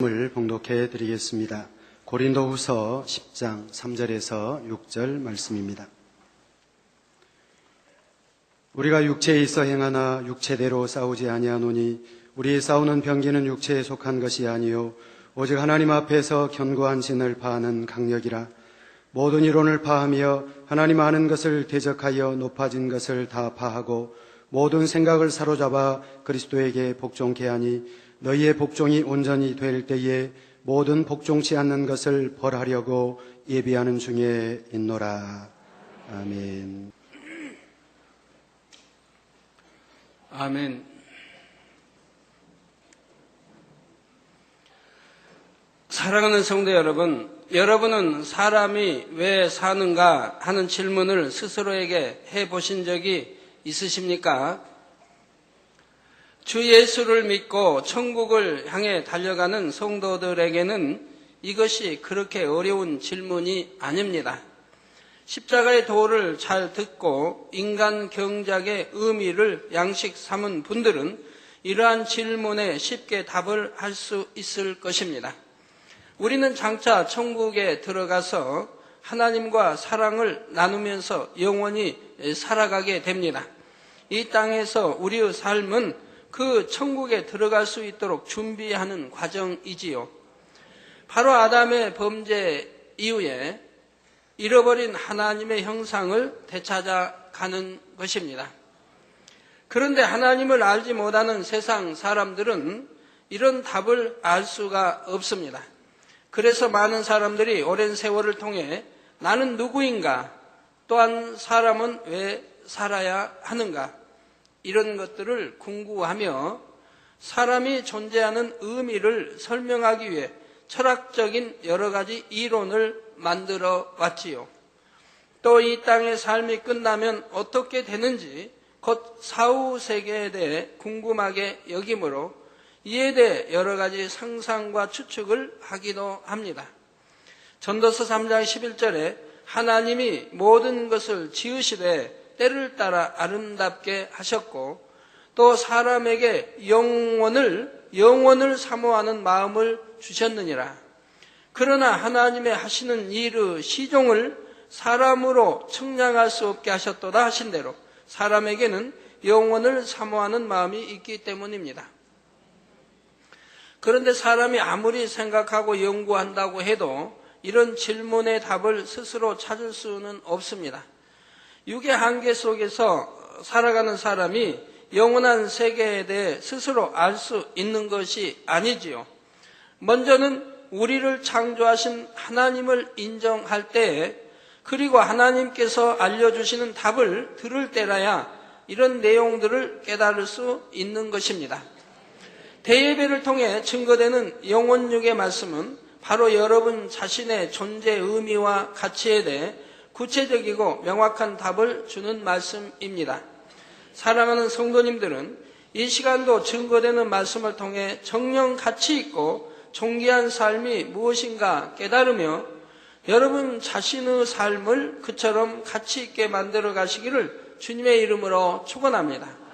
을 봉독해 드리겠습니다. 고린도후서 10장 3절에서 6절 말씀입니다. 우리가 육체에 있어 행하나 육체대로 싸우지 아니하노니 우리의 싸우는 병기는 육체에 속한 것이 아니요 오직 하나님 앞에서 견고한 진을 파하는 강력이라. 모든 이론을 파하며 하나님 아는 것을 대적하여 높아진 것을 다 파하고 모든 생각을 사로잡아 그리스도에게 복종케 하니 너희의 복종이 온전히 될 때에 모든 복종치 않는 것을 벌하려고 예비하는 중에 있노라. 아멘. 아멘. 사랑하는 성도 여러분, 여러분은 사람이 왜 사는가 하는 질문을 스스로에게 해보신 적이 있으십니까? 주 예수를 믿고 천국을 향해 달려가는 성도들에게는 이것이 그렇게 어려운 질문이 아닙니다. 십자가의 도를 잘 듣고 인간 경작의 의미를 양식 삼은 분들은 이러한 질문에 쉽게 답을 할 수 있을 것입니다. 우리는 장차 천국에 들어가서 하나님과 사랑을 나누면서 영원히 살아가게 됩니다. 이 땅에서 우리의 삶은 그 천국에 들어갈 수 있도록 준비하는 과정이지요. 바로 아담의 범죄 이후에 잃어버린 하나님의 형상을 되찾아가는 것입니다. 그런데 하나님을 알지 못하는 세상 사람들은 이런 답을 알 수가 없습니다. 그래서 많은 사람들이 오랜 세월을 통해 나는 누구인가, 또한 사람은 왜 살아야 하는가, 이런 것들을 궁구하며 사람이 존재하는 의미를 설명하기 위해 철학적인 여러 가지 이론을 만들어 왔지요. 또 이 땅의 삶이 끝나면 어떻게 되는지 곧 사후 세계에 대해 궁금하게 여기므로 이에 대해 여러 가지 상상과 추측을 하기도 합니다. 전도서 3장 11절에 하나님이 모든 것을 지으시되 때를 따라 아름답게 하셨고 또 사람에게 영원을 사모하는 마음을 주셨느니라. 그러나 하나님의 하시는 일의 시종을 사람으로 측량할 수 없게 하셨도다 하신 대로 사람에게는 영원을 사모하는 마음이 있기 때문입니다. 그런데 사람이 아무리 생각하고 연구한다고 해도 이런 질문의 답을 스스로 찾을 수는 없습니다. 육의 한계 속에서 살아가는 사람이 영원한 세계에 대해 스스로 알 수 있는 것이 아니지요. 먼저는 우리를 창조하신 하나님을 인정할 때에, 그리고 하나님께서 알려주시는 답을 들을 때라야 이런 내용들을 깨달을 수 있는 것입니다. 대예배를 통해 증거되는 영혼육의 말씀은 바로 여러분 자신의 존재 의미와 가치에 대해 구체적이고 명확한 답을 주는 말씀입니다. 사랑하는 성도님들은 이 시간도 증거되는 말씀을 통해 정령 가치 있고 존귀한 삶이 무엇인가 깨달으며 여러분 자신의 삶을 그처럼 가치 있게 만들어 가시기를 주님의 이름으로 축원합니다.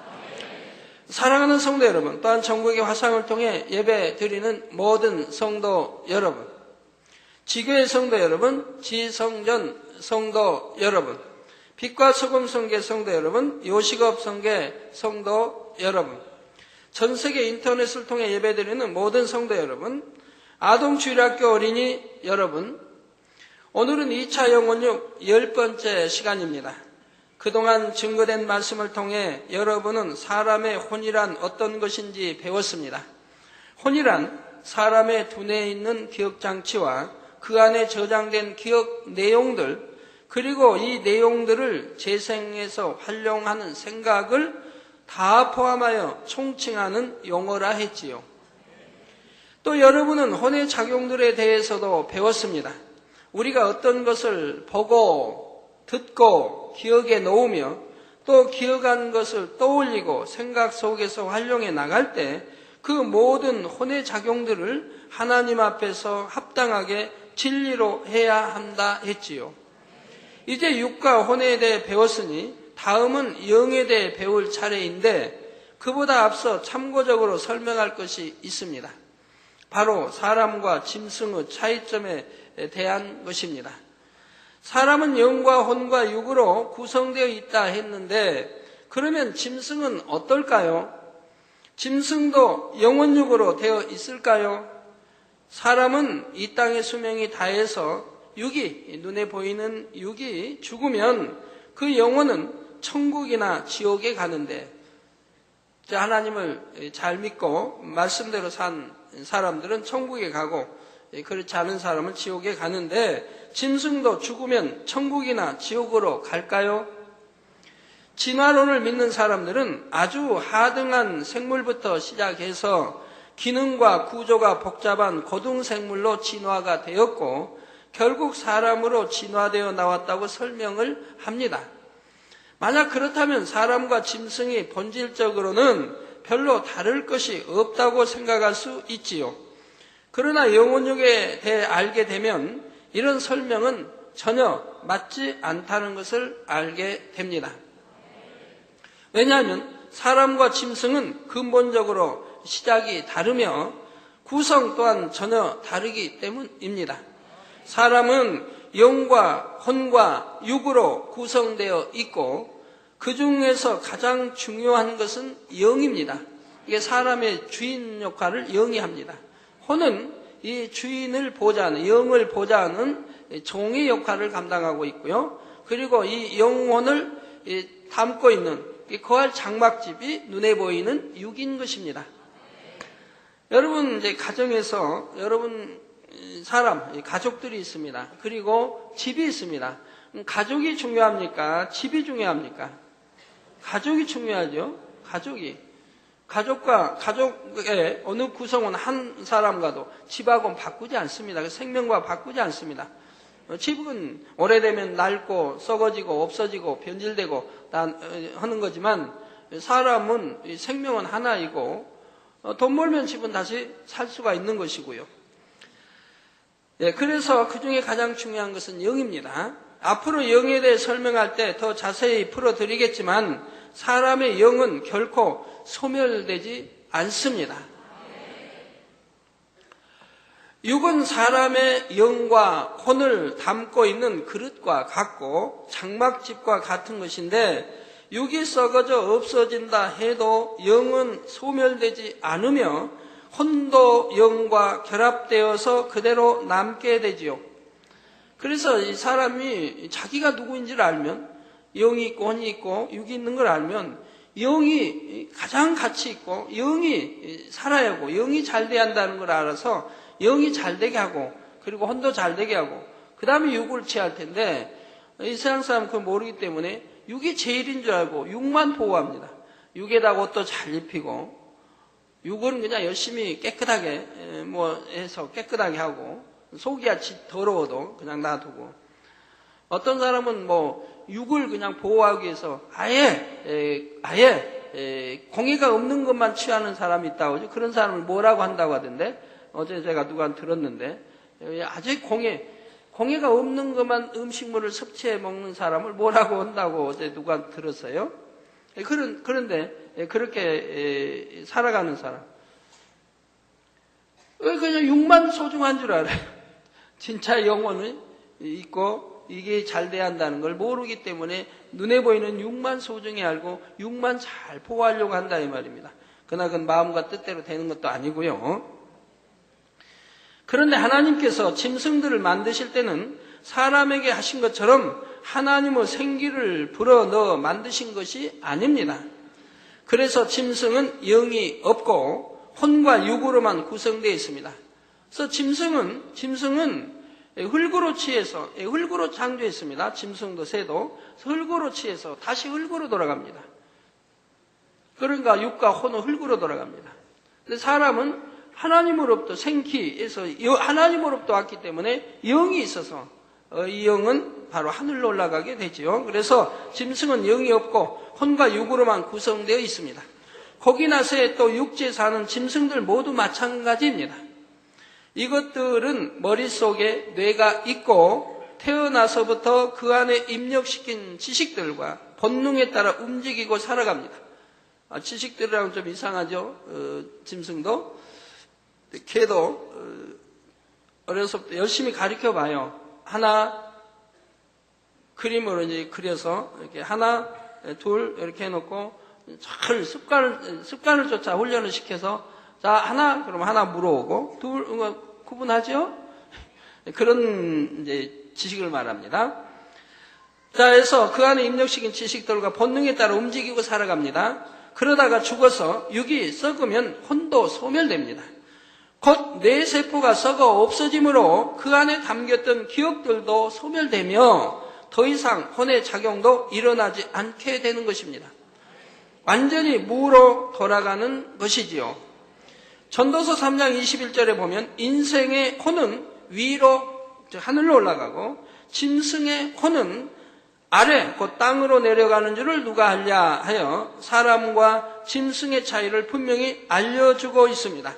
사랑하는 성도 여러분, 또한 전국의 화상을 통해 예배 드리는 모든 성도 여러분, 지교의 성도 여러분, 지성전 성도 여러분, 빛과 소금 성계 성도 여러분, 요식업 성계 성도 여러분, 전 세계 인터넷을 통해 예배드리는 모든 성도 여러분, 아동주일학교 어린이 여러분, 오늘은 2차 영혼육 10번째 시간입니다. 그동안 증거된 말씀을 통해 여러분은 사람의 혼이란 어떤 것인지 배웠습니다. 혼이란 사람의 두뇌에 있는 기억장치와 그 안에 저장된 기억 내용들, 그리고 이 내용들을 재생해서 활용하는 생각을 다 포함하여 총칭하는 용어라 했지요. 또 여러분은 혼의 작용들에 대해서도 배웠습니다. 우리가 어떤 것을 보고 듣고 기억에 놓으며 또 기억한 것을 떠올리고 생각 속에서 활용해 나갈 때 그 모든 혼의 작용들을 하나님 앞에서 합당하게 진리로 해야 한다 했지요. 이제 육과 혼에 대해 배웠으니 다음은 영에 대해 배울 차례인데 그보다 앞서 참고적으로 설명할 것이 있습니다. 바로 사람과 짐승의 차이점에 대한 것입니다. 사람은 영과 혼과 육으로 구성되어 있다 했는데 그러면 짐승은 어떨까요? 짐승도 영혼육으로 되어 있을까요? 사람은 이 땅의 수명이 다해서 육이, 눈에 보이는 육이 죽으면 그 영혼은 천국이나 지옥에 가는데 하나님을 잘 믿고 말씀대로 산 사람들은 천국에 가고 그렇지 않은 사람은 지옥에 가는데 짐승도 죽으면 천국이나 지옥으로 갈까요? 진화론을 믿는 사람들은 아주 하등한 생물부터 시작해서 기능과 구조가 복잡한 고등생물로 진화가 되었고 결국 사람으로 진화되어 나왔다고 설명을 합니다. 만약 그렇다면 사람과 짐승이 본질적으로는 별로 다를 것이 없다고 생각할 수 있지요. 그러나 영혼육에 대해 알게 되면 이런 설명은 전혀 맞지 않다는 것을 알게 됩니다. 왜냐하면 사람과 짐승은 근본적으로 시작이 다르며 구성 또한 전혀 다르기 때문입니다. 사람은 영과 혼과 육으로 구성되어 있고 그 중에서 가장 중요한 것은 영입니다. 이게 사람의 주인 역할을 영이 합니다. 혼은 이 주인을 보좌하는, 영을 보좌하는 종의 역할을 감당하고 있고요. 그리고 이 영혼을 담고 있는 거할 장막집이 눈에 보이는 육인 것입니다. 여러분 이제 가정에서 여러분 사람, 가족들이 있습니다. 그리고 집이 있습니다. 가족이 중요합니까? 집이 중요합니까? 가족이 중요하죠. 가족의 어느 구성원 한 사람과도 집하고는 바꾸지 않습니다. 생명과 바꾸지 않습니다. 집은 오래되면 낡고 썩어지고 없어지고 변질되고 하는 거지만 사람은 생명은 하나이고 돈 벌면 집은 다시 살 수가 있는 것이고요. 그래서 그 중에 가장 중요한 것은 영입니다. 앞으로 영에 대해 설명할 때 더 자세히 풀어드리겠지만 사람의 영은 결코 소멸되지 않습니다. 육은 사람의 영과 혼을 담고 있는 그릇과 같고 장막집과 같은 것인데 육이 썩어져 없어진다 해도 영은 소멸되지 않으며 혼도 영과 결합되어서 그대로 남게 되지요. 그래서 이 사람이 자기가 누구인지를 알면 영이 있고 혼이 있고 육이 있는 걸 알면 영이 가장 가치 있고 영이 살아야 하고 영이 잘 돼야 한다는 걸 알아서 영이 잘 되게 하고 그리고 혼도 잘 되게 하고 그 다음에 육을 취할 텐데 이 세상 사람은 그걸 모르기 때문에 육이 제일인 줄 알고 육만 보호합니다. 육에다 옷도 잘 입히고 육은 그냥 열심히 깨끗하게 해서 깨끗하게 하고 속이야 더러워도 그냥 놔두고 어떤 사람은 육을 그냥 보호하기 위해서 아예 공해가 없는 것만 취하는 사람이 있다고 하죠. 그런 사람을 뭐라고 한다고 하던데 어제 제가 누구한테 들었는데 아주 공해가 없는 것만 음식물을 섭취해 먹는 사람을 뭐라고 한다고 어제 누구한테 들었어요. 그런데 그렇게 살아가는 사람 그냥 육만 소중한 줄 알아요. 진짜 영혼은 있고 이게 잘 돼야 한다는 걸 모르기 때문에 눈에 보이는 육만 소중히 알고 육만 잘 보호하려고 한다 이 말입니다. 그러나 그건 마음과 뜻대로 되는 것도 아니고요. 그런데 하나님께서 짐승들을 만드실 때는 사람에게 하신 것처럼 하나님의 생기를 불어넣어 만드신 것이 아닙니다. 그래서 짐승은 영이 없고 혼과 육으로만 구성되어 있습니다. 그래서 짐승은 흙으로 취해서 흙으로 창조했습니다. 짐승도 새도 흙으로 취해서 다시 흙으로 돌아갑니다. 그러니까 육과 혼은 흙으로 돌아갑니다. 근데 사람은 하나님으로부터 생기에서 하나님으로부터 왔기 때문에 영이 있어서 이 영은 바로 하늘로 올라가게 되지요. 그래서 짐승은 영이 없고 혼과 육으로만 구성되어 있습니다. 고기나 새 또 육지에 사는 짐승들 모두 마찬가지입니다. 이것들은 머릿속에 뇌가 있고 태어나서부터 그 안에 입력시킨 지식들과 본능에 따라 움직이고 살아갑니다. 지식들이라면 좀 이상하죠. 짐승도 걔도 어려서부터 열심히 가르쳐 봐요. 하나 그림으로 이제 그려서 이렇게 하나, 둘 이렇게 해놓고 잘 습관을 쫓아 훈련을 시켜서 자 하나 그럼 하나 물어오고 둘 구분하죠? 그런 이제 지식을 말합니다. 자, 그래서 그 안에 입력시킨 지식들과 본능에 따라 움직이고 살아갑니다. 그러다가 죽어서 육이 썩으면 혼도 소멸됩니다. 곧 뇌세포가 썩어 없어지므로 그 안에 담겼던 기억들도 소멸되며 더 이상 혼의 작용도 일어나지 않게 되는 것입니다. 완전히 무로 돌아가는 것이지요. 전도서 3장 21절에 보면 인생의 혼은 위로 하늘로 올라가고 짐승의 혼은 아래 곧 땅으로 내려가는 줄을 누가 알랴 하여 사람과 짐승의 차이를 분명히 알려주고 있습니다.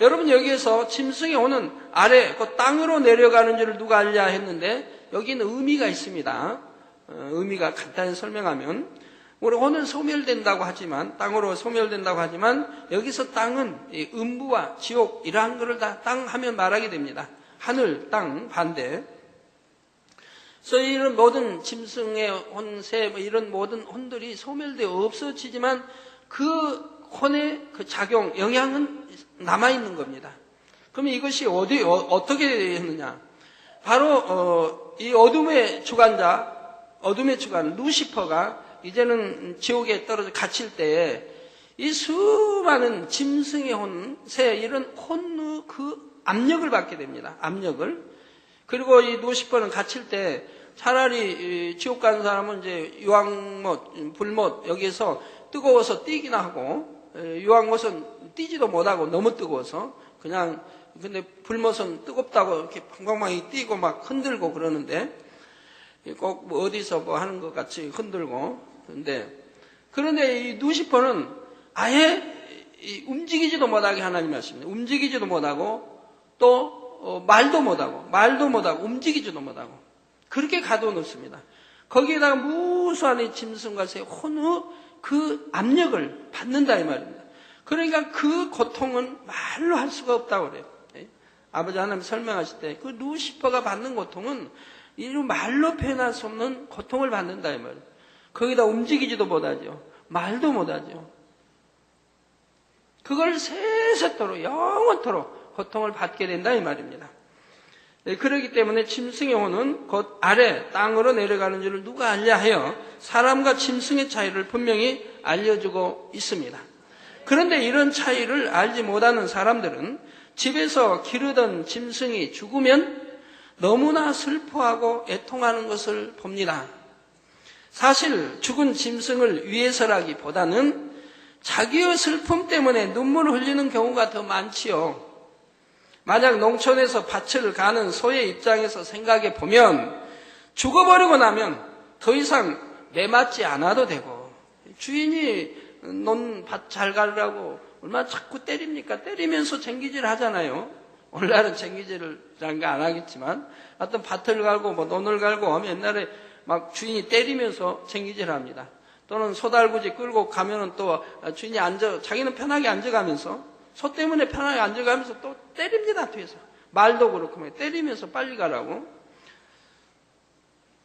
여러분 여기에서 짐승의 혼은 아래 곧 땅으로 내려가는 줄을 누가 알랴 했는데 여기는 의미가 있습니다. 의미가 간단히 설명하면 우리 혼은 소멸된다고 하지만 땅으로 소멸된다고 하지만 여기서 땅은 음부와 지옥 이러한 것을 다 땅 하면 말하게 됩니다. 하늘, 땅 반대. 그래서 이런 모든 짐승의 혼, 새 이런 모든 혼들이 소멸되어 없어지지만 그 혼의 그 작용, 영향은 남아있는 겁니다. 그러면 이것이 어떻게 했느냐? 바로 이 어둠의 주관자, 어둠의 주관 루시퍼가 이제는 지옥에 떨어져 갇힐 때에 이 수많은 짐승의 혼, 새 이런 혼의 그 압력을 받게 됩니다. 압력을. 그리고 이 루시퍼는 갇힐 때 차라리 지옥 가는 사람은 이제 유황못, 불못 여기에서 뜨거워서 뛰기나 하고 유황못은 뛰지도 못하고 너무 뜨거워서 그냥 근데 불못은 뜨겁다고 이렇게 방방방이 뛰고 막 흔들고 그러는데 꼭 뭐 어디서 뭐 하는 것 같이 흔들고 그런데 이 루시퍼는 아예 움직이지도 못하게 하나님 말씀입니다. 움직이지도 못하고 또 말도 못하고 움직이지도 못하고 그렇게 가둬놓습니다. 거기에다가 무수한 이 짐승과 새 혼의 그 압력을 받는다 이 말입니다. 그러니까 그 고통은 말로 할 수가 없다고 그래요. 아버지 하나님 설명하실 때 그 루시퍼가 받는 고통은 이루 말로 표현할 수 없는 고통을 받는다 이 말이에요. 거기다 움직이지도 못하죠. 말도 못하죠. 그걸 세세토록 영원토록 고통을 받게 된다 이 말입니다. 그렇기 때문에 짐승의 혼은 곧 아래 땅으로 내려가는 줄을 누가 알랴 하여 사람과 짐승의 차이를 분명히 알려주고 있습니다. 그런데 이런 차이를 알지 못하는 사람들은 집에서 기르던 짐승이 죽으면 너무나 슬퍼하고 애통하는 것을 봅니다. 사실 죽은 짐승을 위해서라기보다는 자기의 슬픔 때문에 눈물을 흘리는 경우가 더 많지요. 만약 농촌에서 밭을 가는 소의 입장에서 생각해 보면 죽어버리고 나면 더 이상 매맞지 않아도 되고 주인이 넌 밭 잘 가라고 얼마나 자꾸 때립니까? 때리면서 쟁기질 하잖아요. 오늘날은 쟁기질을 안 하겠지만 하여튼 밭을 갈고 뭐 논을 갈고 하면 옛날에 막 주인이 때리면서 쟁기질 합니다. 또는 소달구지 끌고 가면은 또 주인이 자기는 편하게 앉아가면서 소 때문에 편하게 앉아가면서 또 때립니다, 뒤에서. 말도 그렇고, 때리면서 빨리 가라고.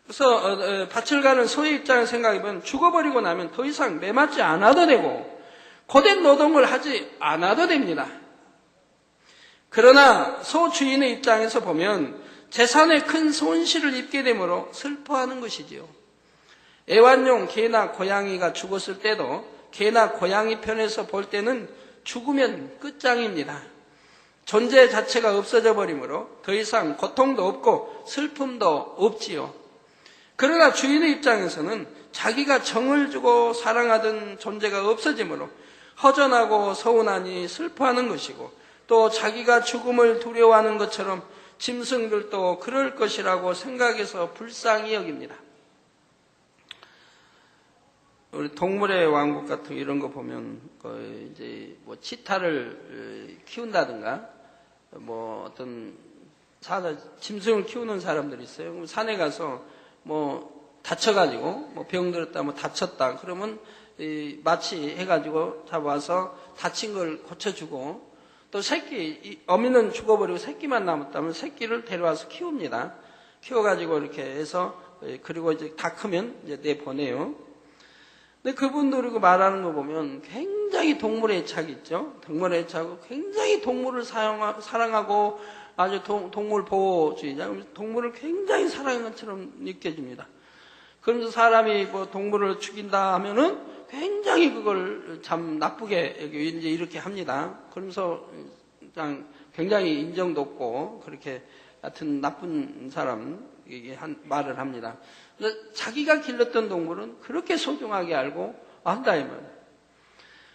그래서, 밭을 가는 소의 입장을 생각해보면 죽어버리고 나면 더 이상 매맞지 않아도 되고, 고된 노동을 하지 않아도 됩니다. 그러나 소 주인의 입장에서 보면 재산에 큰 손실을 입게 되므로 슬퍼하는 것이지요. 애완용 개나 고양이가 죽었을 때도 개나 고양이 편에서 볼 때는 죽으면 끝장입니다. 존재 자체가 없어져 버리므로 더 이상 고통도 없고 슬픔도 없지요. 그러나 주인의 입장에서는 자기가 정을 주고 사랑하던 존재가 없어지므로 허전하고 서운하니 슬퍼하는 것이고 또 자기가 죽음을 두려워하는 것처럼 짐승들도 그럴 것이라고 생각해서 불쌍히 여깁니다. 우리 동물의 왕국 같은 이런 거 보면 이제 뭐 치타를 키운다든가 뭐 어떤 짐승을 키우는 사람들이 있어요. 그럼 산에 가서 뭐 다쳐가지고 뭐 병 들었다 뭐 다쳤다 그러면 마취 해가지고 잡아와서 다친 걸 고쳐주고 또 어미는 죽어버리고 새끼만 남았다면 새끼를 데려와서 키웁니다. 키워가지고 이렇게 해서, 그리고 이제 다 크면 이제 내보내요. 근데 그분들이 말하는 거 보면 굉장히 동물의 애착이 있죠. 동물의 애착하고 굉장히 동물을 사랑하고 아주 동물 보호주의자. 동물을 굉장히 사랑하는 것처럼 느껴집니다. 그러면서 사람이 뭐 동물을 죽인다 하면은 굉장히 그걸 참 나쁘게 이제 이렇게 합니다. 그러면서 그냥 굉장히 인정도 없고 그렇게 하여튼 나쁜 사람 말을 합니다. 자기가 길렀던 동물은 그렇게 소중하게 알고 한다 이 말이에요.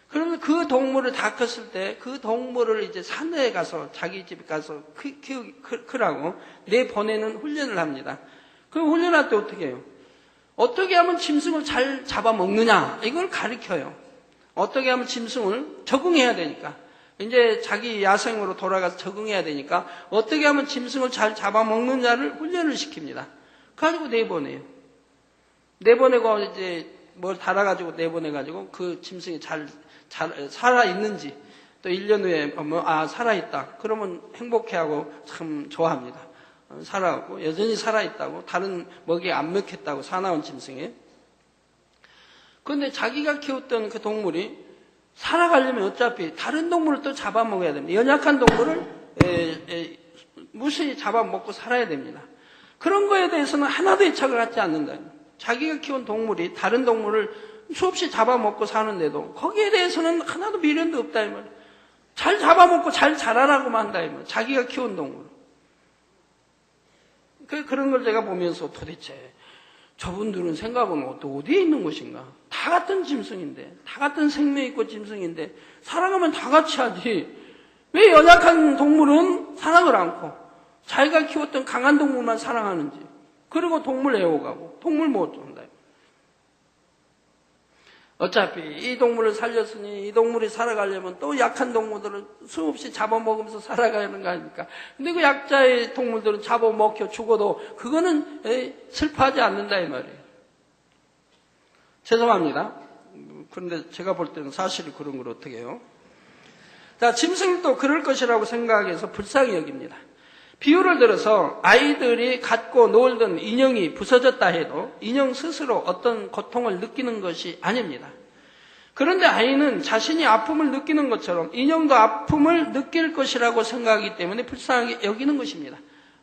그러면 그 동물을 다 컸을 때 그 동물을 이제 산에 가서 자기 집에 가서 크라고 내보내는 훈련을 합니다. 그 훈련할 때 어떻게 해요? 어떻게 하면 짐승을 잘 잡아먹느냐 이걸 가르쳐요. 어떻게 하면 짐승을 적응해야 되니까 이제 자기 야생으로 돌아가서 적응해야 되니까 어떻게 하면 짐승을 잘 잡아먹느냐를 훈련을 시킵니다. 가지고 내보내요. 내보내고 이제 뭘 달아가지고 내보내가지고 그 짐승이 잘 살아있는지 또 1년 후에 살아있다. 그러면 행복해하고 참 좋아합니다. 살아가고 여전히 살아있다고 다른 먹이에 안 먹혔다고 사나운 짐승에. 그런데 자기가 키웠던 그 동물이 살아가려면 어차피 다른 동물을 또 잡아먹어야 됩니다. 연약한 동물을 무수히 잡아먹고 살아야 됩니다. 그런 거에 대해서는 하나도 애착을 갖지 않는다. 자기가 키운 동물이 다른 동물을 수없이 잡아먹고 사는데도 거기에 대해서는 하나도 미련도 없다 이 말이에요. 잘 잡아먹고 잘 자라라고만 한다 이 말이에요. 자기가 키운 동물. 그런 걸 제가 보면서 도대체 저분들은 생각은 또 어디에 있는 것인가? 다 같은 짐승인데, 다 같은 생명 있고 짐승인데 사랑하면 다 같이 하지. 왜 연약한 동물은 사랑을 않고 자기가 키웠던 강한 동물만 사랑하는지. 그리고 동물 애호가고 동물 못 준다. 어차피 이 동물을 살렸으니 이 동물이 살아가려면 또 약한 동물들을 수없이 잡아먹으면서 살아가야 하는 거 아닙니까? 근데 그 약자의 동물들은 잡아먹혀 죽어도 그거는 슬퍼하지 않는다 이 말이에요. 죄송합니다. 그런데 제가 볼 때는 사실이 그런 걸 어떻게 해요? 자, 짐승도 그럴 것이라고 생각해서 불쌍히 여깁니다. 비유를 들어서 아이들이 갖고 놀던 인형이 부서졌다 해도 인형 스스로 어떤 고통을 느끼는 것이 아닙니다. 그런데 아이는 자신이 아픔을 느끼는 것처럼 인형도 아픔을 느낄 것이라고 생각하기 때문에 불쌍하게 여기는 것입니다.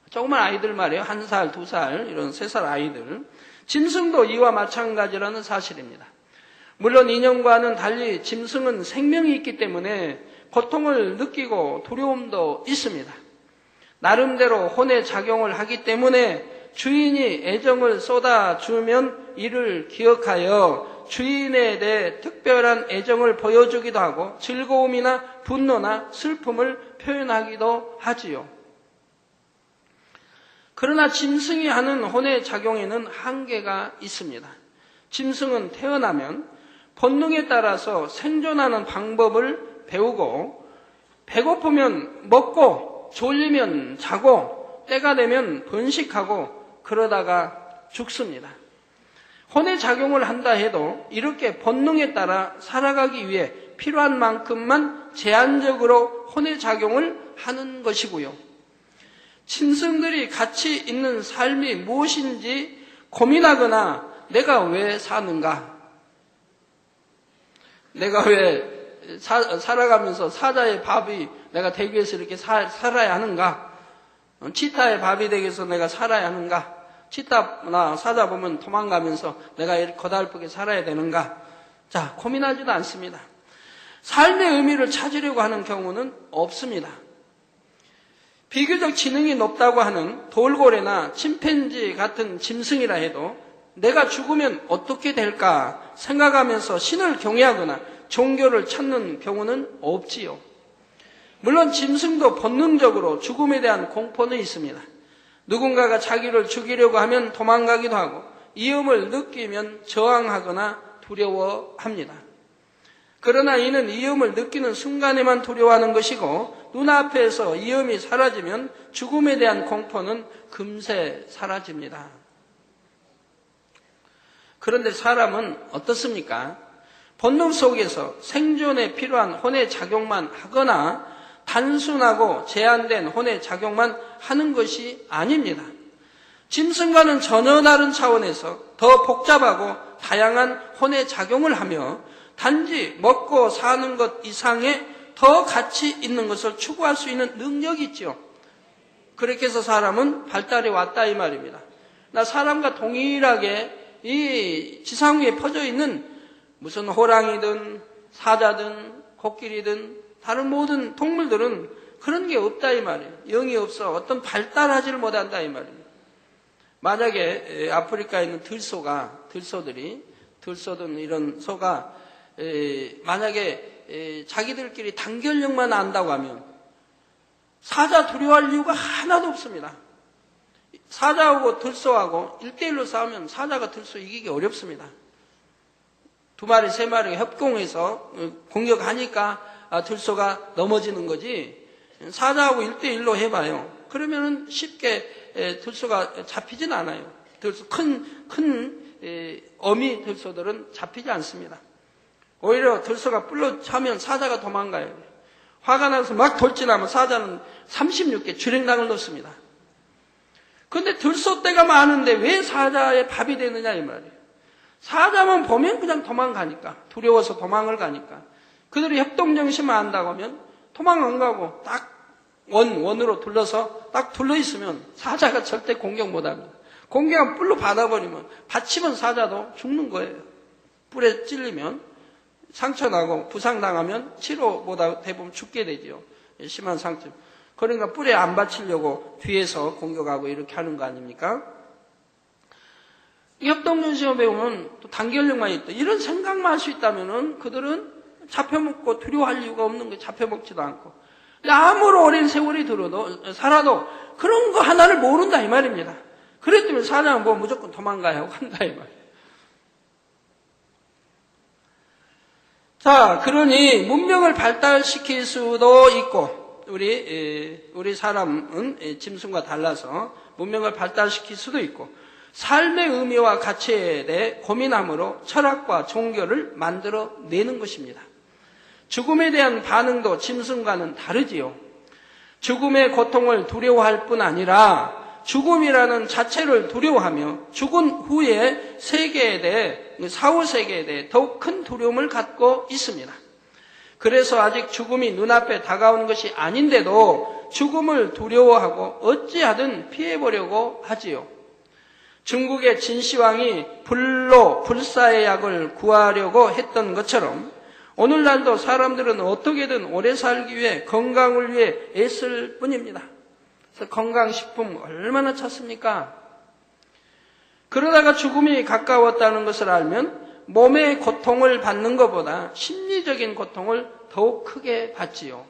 조그만 아이들 말이에요. 1살, 2살, 이런 3살 아이들. 짐승도 이와 마찬가지라는 사실입니다. 물론 인형과는 달리 짐승은 생명이 있기 때문에 고통을 느끼고 두려움도 있습니다. 나름대로 혼의 작용을 하기 때문에 주인이 애정을 쏟아주면 이를 기억하여 주인에 대해 특별한 애정을 보여주기도 하고 즐거움이나 분노나 슬픔을 표현하기도 하지요. 그러나 짐승이 하는 혼의 작용에는 한계가 있습니다. 짐승은 태어나면 본능에 따라서 생존하는 방법을 배우고 배고프면 먹고 졸리면 자고 때가 되면 번식하고 그러다가 죽습니다. 혼의 작용을 한다 해도 이렇게 본능에 따라 살아가기 위해 필요한 만큼만 제한적으로 혼의 작용을 하는 것이고요. 짐승들이 같이 있는 삶이 무엇인지 고민하거나 내가 왜 사는가? 내가 왜 살아가면서 사자의 밥이 내가 되기 위해서 이렇게 살아야 하는가? 치타의 밥이 되기 위해서 내가 살아야 하는가? 치타나 사자 보면 도망가면서 내가 이렇게 고달프게 살아야 되는가? 자, 고민하지도 않습니다. 삶의 의미를 찾으려고 하는 경우는 없습니다. 비교적 지능이 높다고 하는 돌고래나 침팬지 같은 짐승이라 해도 내가 죽으면 어떻게 될까 생각하면서 신을 경외하거나 종교를 찾는 경우는 없지요. 물론 짐승도 본능적으로 죽음에 대한 공포는 있습니다. 누군가가 자기를 죽이려고 하면 도망가기도 하고 위험을 느끼면 저항하거나 두려워합니다. 그러나 이는 위험을 느끼는 순간에만 두려워하는 것이고 눈앞에서 위험이 사라지면 죽음에 대한 공포는 금세 사라집니다. 그런데 사람은 어떻습니까? 본능 속에서 생존에 필요한 혼의 작용만 하거나 단순하고 제한된 혼의 작용만 하는 것이 아닙니다. 짐승과는 전혀 다른 차원에서 더 복잡하고 다양한 혼의 작용을 하며 단지 먹고 사는 것 이상의 더 가치 있는 것을 추구할 수 있는 능력이 있죠. 그렇게 해서 사람은 발달해 왔다 이 말입니다. 나 사람과 동일하게 이 지상 위에 퍼져 있는 무슨 호랑이든 사자든 코끼리든 다른 모든 동물들은 그런 게 없다 이 말이에요. 영이 없어 어떤 발달하지를 못한다 이 말입니다. 만약에 아프리카에 있는 들소든 이런 소가 만약에 자기들끼리 단결력만 안다고 하면 사자 두려워할 이유가 하나도 없습니다. 사자하고 들소하고 1대1로 싸우면 사자가 들소 이기기 어렵습니다. 2마리, 3마리가 협공해서 공격하니까 들소가 넘어지는 거지 사자하고 1대1로 해봐요. 그러면은 쉽게 들소가 잡히진 않아요. 큰 어미 들소들은 잡히지 않습니다. 오히려 들소가 뿔로 차면 사자가 도망가요. 화가 나서 막 돌진하면 사자는 36개 주랭당을 놓습니다. 그런데 들소떼가 많은데 왜 사자의 밥이 되느냐 이 말이에요. 사자만 보면 그냥 도망가니까, 두려워서 도망을 가니까. 그들이 협동정신만 안다고 하면 도망 안 가고 딱 원으로 둘러서 딱 둘러있으면 사자가 절대 공격 못합니다. 공격은 뿔로 받아버리면 받치면 사자도 죽는 거예요. 뿔에 찔리면 상처나고 부상당하면 치료보다 대부분 죽게 되죠. 심한 상처. 그러니까 뿔에 안 받치려고 뒤에서 공격하고 이렇게 하는 거 아닙니까? 협동정신을 배우면 또 단결력만 있다. 이런 생각만 할 수 있다면은 그들은 잡혀먹고 두려워할 이유가 없는 거예요. 잡혀먹지도 않고. 아무리 오랜 세월이 살아도 그런 거 하나를 모른다 이 말입니다. 그랬더니 사자는 뭐 무조건 도망가야 한다 이 말이에요. 자, 그러니 문명을 발달시킬 수도 있고 우리 사람은 짐승과 달라서 문명을 발달시킬 수도 있고 삶의 의미와 가치에 대해 고민함으로 철학과 종교를 만들어내는 것입니다. 죽음에 대한 반응도 짐승과는 다르지요. 죽음의 고통을 두려워할 뿐 아니라 죽음이라는 자체를 두려워하며 죽은 후의 세계에 대해, 사후세계에 대해 더욱 큰 두려움을 갖고 있습니다. 그래서 아직 죽음이 눈앞에 다가오는 것이 아닌데도 죽음을 두려워하고 어찌하든 피해보려고 하지요. 중국의 진시황이 불사의 약을 구하려고 했던 것처럼 오늘날도 사람들은 어떻게든 오래 살기 위해 건강을 위해 애쓸 뿐입니다. 그래서 건강식품 얼마나 찾습니까? 그러다가 죽음이 가까웠다는 것을 알면 몸의 고통을 받는 것보다 심리적인 고통을 더욱 크게 받지요.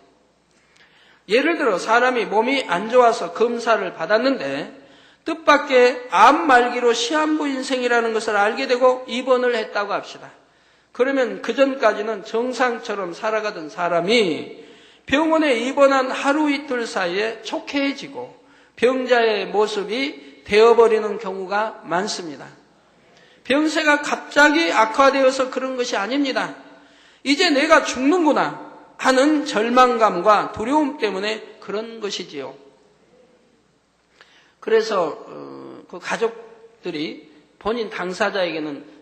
예를 들어 사람이 몸이 안 좋아서 검사를 받았는데 뜻밖의 암 말기로 시한부 인생이라는 것을 알게 되고 입원을 했다고 합시다. 그러면 그전까지는 정상처럼 살아가던 사람이 병원에 입원한 하루 이틀 사이에 촉해지고 병자의 모습이 되어버리는 경우가 많습니다. 병세가 갑자기 악화되어서 그런 것이 아닙니다. 이제 내가 죽는구나 하는 절망감과 두려움 때문에 그런 것이지요. 그래서 그 가족들이 본인 당사자에게는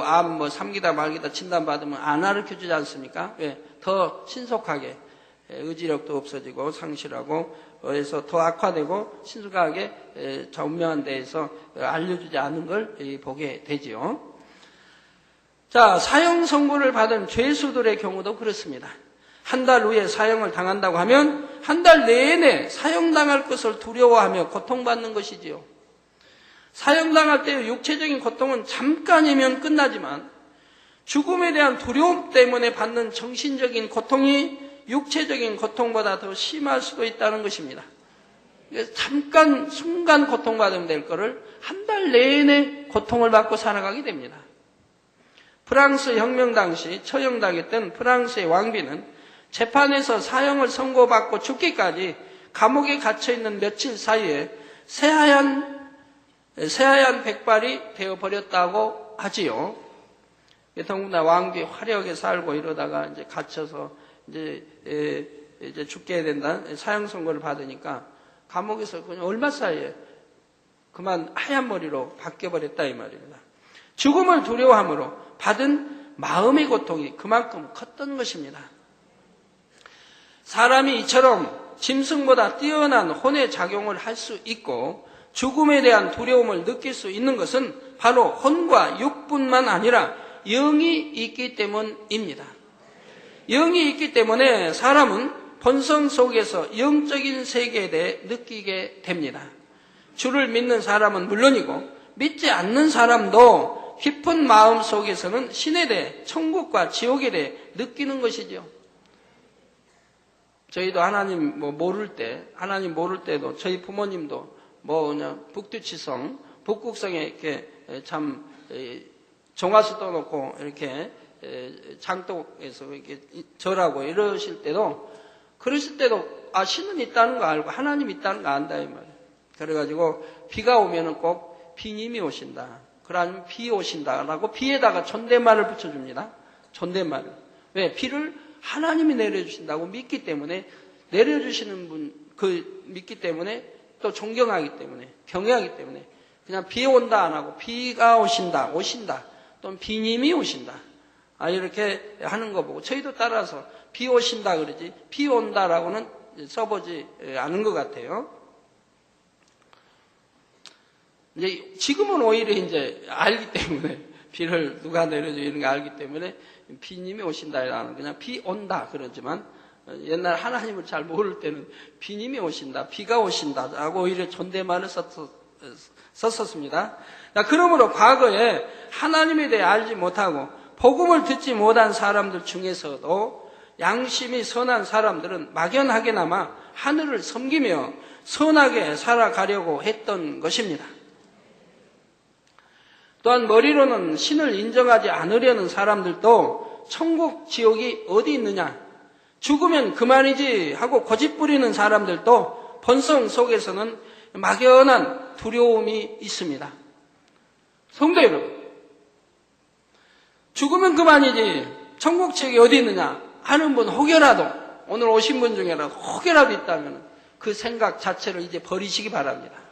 암 3기다 말기다 진단받으면 안 가르쳐주지 않습니까? 왜? 더 신속하게 의지력도 없어지고 상실하고 해서 더 악화되고 신속하게 운명한 데에서 알려주지 않은 걸 보게 되지요. 자, 사형 선고를 받은 죄수들의 경우도 그렇습니다. 한 달 후에 사형을 당한다고 하면 한 달 내내 사형당할 것을 두려워하며 고통받는 것이지요. 사형당할 때의 육체적인 고통은 잠깐이면 끝나지만 죽음에 대한 두려움 때문에 받는 정신적인 고통이 육체적인 고통보다 더 심할 수도 있다는 것입니다. 잠깐 순간 고통받으면 될 거를 한 달 내내 고통을 받고 살아가게 됩니다. 프랑스 혁명 당시 처형당했던 프랑스의 왕비는 재판에서 사형을 선고받고 죽기까지 감옥에 갇혀있는 며칠 사이에 새하얀 백발이 되어버렸다고 하지요. 더군다나 왕비 화려하게 살고 이러다가 이제 갇혀서 이제 이제 죽게 된다 사형 선고를 받으니까 감옥에서 그냥 얼마 사이에 그만 하얀 머리로 바뀌어버렸다 이 말입니다. 죽음을 두려워함으로 받은 마음의 고통이 그만큼 컸던 것입니다. 사람이 이처럼 짐승보다 뛰어난 혼의 작용을 할 수 있고 죽음에 대한 두려움을 느낄 수 있는 것은 바로 혼과 육뿐만 아니라 영이 있기 때문입니다. 영이 있기 때문에 사람은 본성 속에서 영적인 세계에 대해 느끼게 됩니다. 주를 믿는 사람은 물론이고 믿지 않는 사람도 깊은 마음 속에서는 신에 대해 천국과 지옥에 대해 느끼는 것이죠. 저희도 하나님 하나님 모를 때도 저희 부모님도 그냥 북두치성, 북극성에 이렇게 참 종아수 떠놓고 이렇게 장독에서 이렇게 절하고 이러실 때도 그러실 때도 신은 있다는 거 알고 하나님 있다는 거 안다 이 말이에요. 그래가지고 비가 오면은 꼭 비님이 오신다. 그러면 비 오신다라고 비에다가 존댓말을 붙여줍니다. 존댓말을. 왜? 비를 하나님이 내려주신다고 믿기 때문에 내려주시는 분 믿기 때문에 또 존경하기 때문에 경외하기 때문에 그냥 비 온다 안 하고 비가 오신다 또는 비님이 오신다 이렇게 하는 거 보고 저희도 따라서 비 오신다 그러지 비 온다라고는 써보지 않은 것 같아요. 이제 지금은 오히려 이제 알기 때문에 비를 누가 내려줘 이런 거 알기 때문에 비님이 오신다라는 그냥 비 온다 그러지만 옛날 하나님을 잘 모를 때는 비님이 오신다, 비가 오신다라고 오히려 존댓말을 썼었습니다. 그러므로 과거에 하나님에 대해 알지 못하고 복음을 듣지 못한 사람들 중에서도 양심이 선한 사람들은 막연하게나마 하늘을 섬기며 선하게 살아가려고 했던 것입니다. 또한 머리로는 신을 인정하지 않으려는 사람들도 천국, 지옥이 어디 있느냐, 죽으면 그만이지 하고 고집 부리는 사람들도 본성 속에서는 막연한 두려움이 있습니다. 성도 여러분, 죽으면 그만이지 천국, 지옥이 어디 있느냐 하는 분 혹여라도 오늘 오신 분 중에라도 혹여라도 있다면 그 생각 자체를 이제 버리시기 바랍니다.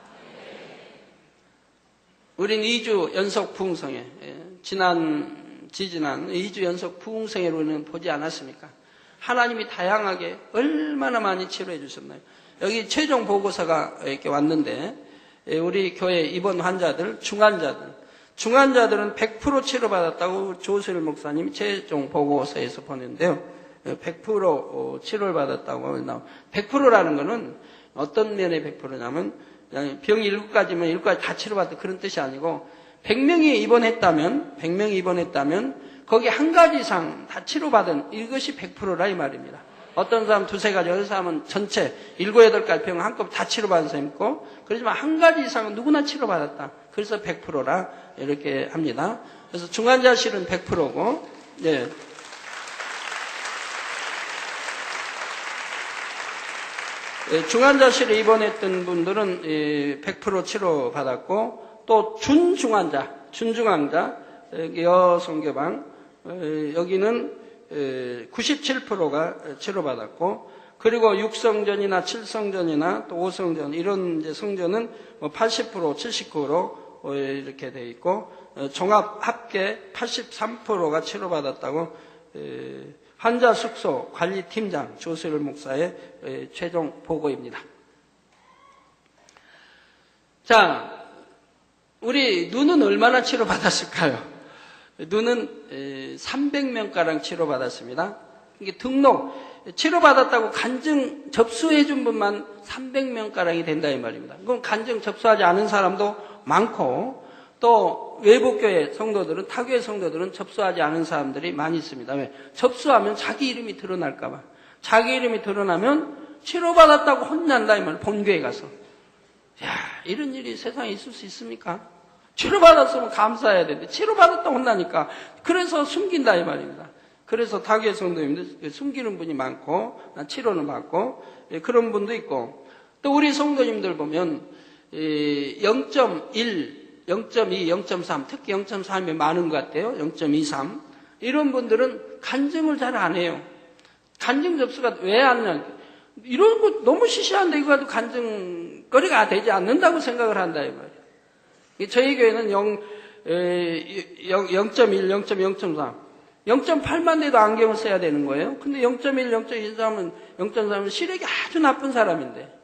우린 2주 연속 부흥성회, 지지난 2주 연속 부흥성회로는 보지 않았습니까? 하나님이 다양하게 얼마나 많이 치료해 주셨나요? 여기 최종 보고서가 이렇게 왔는데, 우리 교회 입원 환자들, 중환자들은 100% 치료받았다고 조수일 목사님이 최종 보고서에서 보냈는데요. 100% 치료를 받았다고 나와요. 100%라는 거는 어떤 면의 100%냐면, 병이 7가지면 7가지 다 치료받았다 그런 뜻이 아니고 100명이 입원했다면 거기 한 가지 이상 다 치료받은 이것이 100%라 이 말입니다. 어떤 사람 2-3가지, 어떤 사람은 전체 7, 8가지 병 한꺼번에 다 치료받은 사람이 있고 그렇지만 한 가지 이상은 누구나 치료받았다. 그래서 100%라 이렇게 합니다. 그래서 중환자실은 100%고 예. 중환자실에 입원했던 분들은 100% 치료받았고 또 준중환자 여성교방 여기는 97%가 치료받았고 그리고 6성전이나 7성전이나 또 5성전 이런 이제 성전은 80% 79%로 이렇게 돼 있고 종합 합계 83%가 치료받았다고 환자 숙소 관리팀장 조수일 목사의 최종 보고입니다. 자, 우리 눈은 얼마나 치료받았을까요? 눈은 300명가량 치료받았습니다. 이게 등록, 치료받았다고 간증 접수해준 분만 300명가량이 된다 이 말입니다. 그럼 간증 접수하지 않은 사람도 많고 또 외부교회 성도들은 타교회 성도들은 접수하지 않은 사람들이 많이 있습니다. 왜? 접수하면 자기 이름이 드러날까 봐. 자기 이름이 드러나면 치료받았다고 혼난다 이 말. 본교회 가서. 야, 이런 일이 세상에 있을 수 있습니까? 치료받았으면 감사해야 되는데 치료받았다고 혼나니까 그래서 숨긴다 이 말입니다. 그래서 타교회 성도님들 숨기는 분이 많고 치료는 받고 그런 분도 있고 또 우리 성도님들 보면 0.1 0.2, 0.3, 특히 0.3이 많은 것 같아요. 0.23. 이런 분들은 간증을 잘 안 해요. 간증 접수가 왜 안 나? 이런 거 너무 시시한데 이거 가지고 간증거리가 되지 않는다고 생각을 한다 이 말이에요. 저희 교회는 0.1, 0.3, 0.8만 돼도 안경을 써야 되는 거예요. 근데 0.1, 0.13은 0.3은 시력이 아주 나쁜 사람인데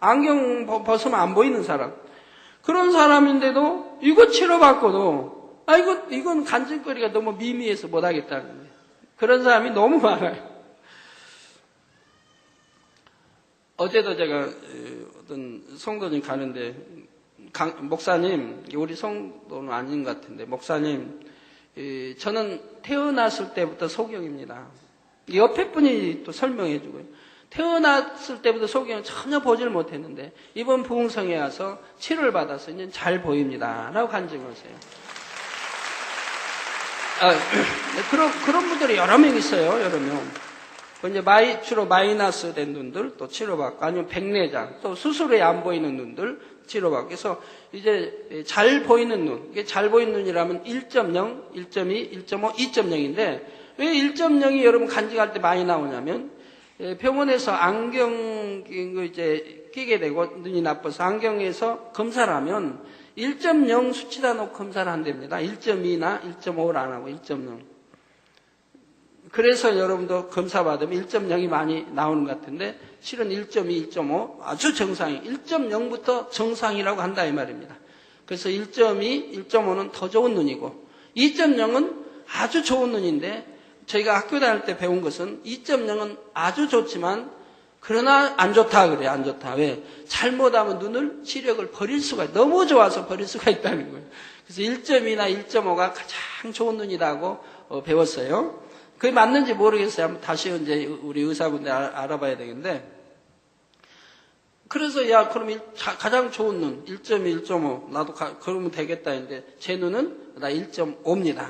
안경 벗으면 안 보이는 사람. 그런 사람인데도 이거 치료받고도 이건 간증거리가 너무 미미해서 못하겠다는 거예요. 그런 사람이 너무 많아요. 어제도 제가 어떤 성도님 가는데 목사님, 우리 성도는 아닌 것 같은데 목사님, 저는 태어났을 때부터 소경입니다. 옆에 분이 또 설명해 주고요. 태어났을 때부터 소경은 전혀 보질 못했는데 이번 부흥성에 와서 치료를 받아서 이제 잘 보입니다. 라고 간증하세요. 그런 분들이 여러 명 있어요. 여러 명. 이제 주로 마이너스 된 눈들 또 치료받고 아니면 백내장 또 수술에 안 보이는 눈들 치료받고 그래서 이제 잘 보이는 눈 이게 잘 보이는 눈이라면 1.0, 1.2, 1.5, 2.0인데 왜 1.0이 여러분 간증할 때 많이 나오냐면 병원에서 안경 이제 끼게 되고 눈이 나빠서 안경에서 검사를 하면 1.0 수치다 놓고 검사를 한답니다. 1.2나 1.5를 안 하고 1.0. 그래서 여러분도 검사 받으면 1.0이 많이 나오는 것 같은데 실은 1.2, 1.5 아주 정상이 1.0부터 정상이라고 한다 이 말입니다. 그래서 1.2, 1.5는 더 좋은 눈이고 2.0은 아주 좋은 눈인데 저희가 학교 다닐 때 배운 것은 2.0은 아주 좋지만 그러나 안 좋다 그래요. 안 좋다. 왜? 잘못하면 눈을 시력을 버릴 수가 있어요. 너무 좋아서 버릴 수가 있다는 거예요. 그래서 1.2나 1.5가 가장 좋은 눈이라고 배웠어요. 그게 맞는지 모르겠어요. 한번 다시 이제 우리 의사분들 알아봐야 되겠는데. 그래서 그럼 가장 좋은 눈 1.2, 1.5 나도 그러면 되겠다 했는데 제 눈은 나 1.5입니다.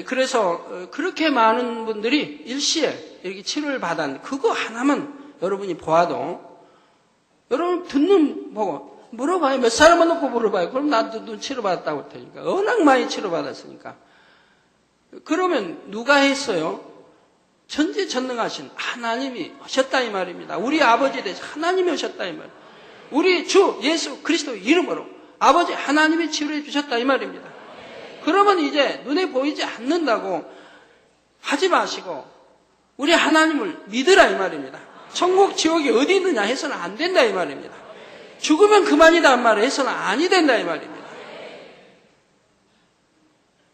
그래서 그렇게 많은 분들이 일시에 이렇게 치료를 받았는데 그거 하나만 여러분이 보아도 여러분 듣는 보고 물어봐요. 몇 사람만 놓고 물어봐요. 그럼 나도 눈 치료받았다고 할 테니까. 워낙 많이 치료받았으니까. 그러면 누가 했어요? 전지전능하신 하나님이 오셨다 이 말입니다. 우리 아버지에 대해서 하나님이 오셨다 이 말입니다. 우리 주 예수 그리스도 이름으로 아버지 하나님이 치료해 주셨다 이 말입니다. 그러면 이제 눈에 보이지 않는다고 하지 마시고 우리 하나님을 믿으라 이 말입니다. 천국 지옥이 어디 있느냐 해서는 안 된다 이 말입니다. 죽으면 그만이다 말을 해서는 아니 된다 이 말입니다.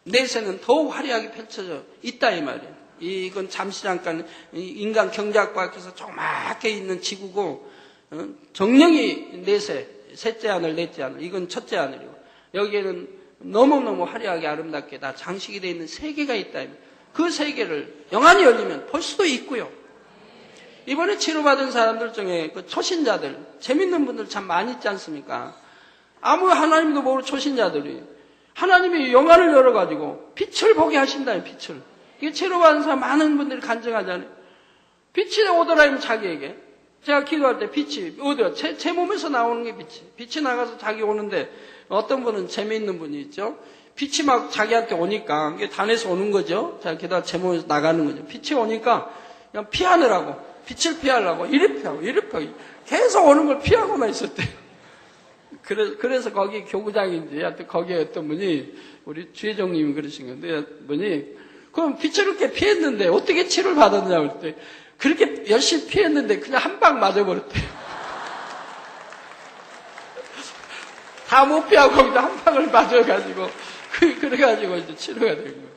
내세는 더욱 화려하게 펼쳐져 있다 이 말이에요. 이건 잠시 잠깐 인간 경제학과에서 조그맣게 있는 지구고 정령이 내세, 셋째 하늘, 넷째 하늘 이건 첫째 하늘이고 여기에는 너무너무 화려하게 아름답게 다 장식이 되어 있는 세계가 있다. 그 세계를 영안이 열리면 볼 수도 있고요. 이번에 치료받은 사람들 중에 그 초신자들 재밌는 분들 참 많이 있지 않습니까? 아무 하나님도 모르는 초신자들이 하나님이 영안을 열어가지고 빛을 보게 하신다. 빛을. 이게 치료받은 사람 많은 분들이 간증하잖아요. 빛이 오더라면 자기에게 제가 기도할 때 빛이 어디야? 제 몸에서 나오는 게 빛이 나가서 자기 오는데 어떤 분은 재미있는 분이 있죠. 빛이 막 자기한테 오니까 이게 단에서 오는 거죠. 제가 기도할 제 몸에서 나가는 거죠. 빛이 오니까 그냥 피하느라고 빛을 피하려고 이리 피하고 계속 오는 걸 피하고만 있었대요. 그래서 거기 교구장인지 하여튼 거기에 어떤 분이 우리 주회장님이 그러신 건데 분이 그럼 빛을 그렇게 피했는데 어떻게 치료를 받았냐고 그랬더니 그렇게 열심히 피했는데 그냥 한 방 맞아버렸대요. 다 못 피하고 거기다 한 방을 맞아가지고 그래가지고 이제 치료가 된 거예요.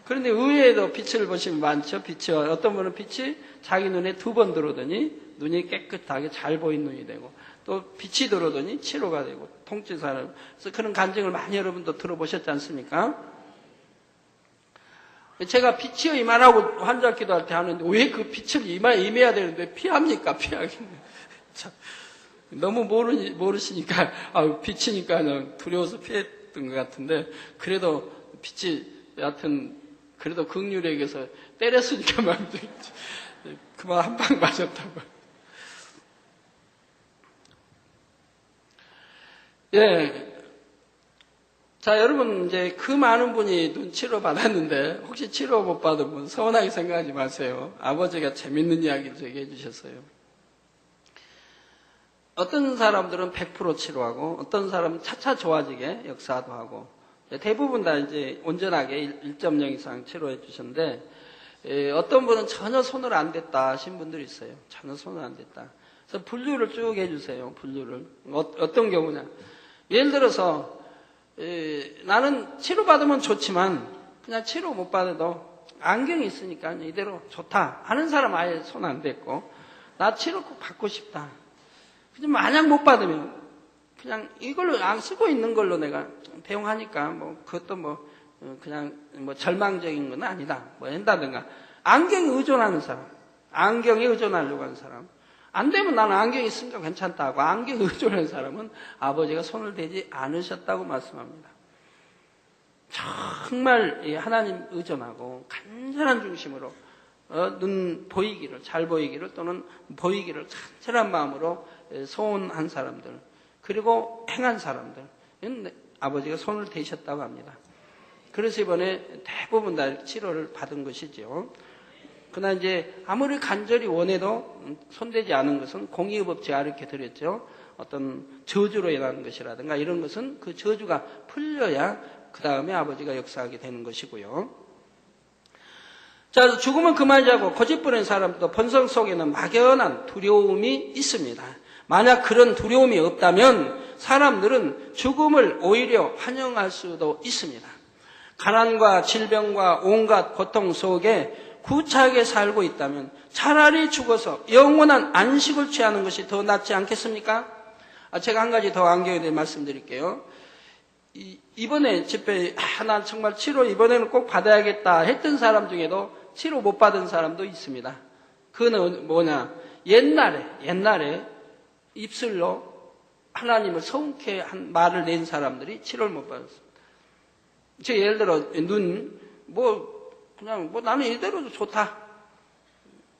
그런데 의외에도 빛을 보시면 많죠. 빛이 어떤 분은 빛이 자기 눈에 2번 들어오더니 눈이 깨끗하게 잘 보이는 눈이 되고 또 빛이 들어오더니 치료가 되고 통증 사람. 그래서 그런 간증을 많이 여러분도 들어보셨지 않습니까? 제가 빛이 임하라고 환자 기도할 때 하는데 왜 그 빛을 임해야 되는데 피합니까? 피하겠네. 참, 너무 모르시니까 빛이니까 두려워서 피했던 것 같은데 그래도 빛이 여하튼 그래도 긍휼에게서 때렸으니까 마음도 있지. 그만 한 방 맞았다고. 예. 자, 여러분, 이제 그 많은 분이 눈치로 받았는데, 혹시 치료 못 받은 분 서운하게 생각하지 마세요. 아버지가 재밌는 이야기를 얘기해 주셨어요. 어떤 사람들은 100% 치료하고, 어떤 사람은 차차 좋아지게 역사도 하고, 대부분 다 이제 온전하게 1.0 이상 치료해 주셨는데, 어떤 분은 전혀 손을 안 댔다 하신 분들이 있어요. 전혀 손을 안 댔다. 그래서 분류를 쭉 해주세요. 분류를. 어떤 경우냐. 예를 들어서, 나는 치료받으면 좋지만 그냥 치료 못 받아도 안경이 있으니까 이대로 좋다 하는 사람 아예 손 안 댔고, 나 치료 꼭 받고 싶다. 근데 만약 못 받으면 그냥 이걸로 안 쓰고 있는 걸로 내가 대용하니까 뭐 그것도 그냥 절망적인 건 아니다. 한다든가. 안경에 의존하는 사람, 안경에 의존하려고 하는 사람, 안 되면 나는 안경이 있으니까 괜찮다고 안경에 의존하는 사람은 아버지가 손을 대지 않으셨다고 말씀합니다. 정말 하나님 의존하고 간절한 중심으로 눈 보이기를, 잘 보이기를 또는 보이기를 간절한 마음으로 소원한 사람들, 그리고 행한 사람들, 아버지가 손을 대셨다고 합니다. 그래서 이번에 대부분 다 치료를 받은 것이죠. 그러나 이제 아무리 간절히 원해도 손대지 않은 것은 공의의법 제가 이렇게 드렸죠. 어떤 저주로 인한 것이라든가 이런 것은 그 저주가 풀려야 그 다음에 아버지가 역사하게 되는 것이고요. 자, 죽음은 그만이지 하고 고집 부리는 사람도 본성 속에는 막연한 두려움이 있습니다. 만약 그런 두려움이 없다면 사람들은 죽음을 오히려 환영할 수도 있습니다. 가난과 질병과 온갖 고통 속에 구차하게 살고 있다면 차라리 죽어서 영원한 안식을 취하는 것이 더 낫지 않겠습니까? 제가 한 가지 더 안경에 대해 말씀드릴게요. 이번에 집회, 난 정말 치료 이번에는 꼭 받아야겠다 했던 사람 중에도 치료 못 받은 사람도 있습니다. 그거는 뭐냐? 옛날에 입술로 하나님을 성케 한 말을 낸 사람들이 치료를 못 받았습니다. 예를 들어, 그냥 나는 이대로도 좋다.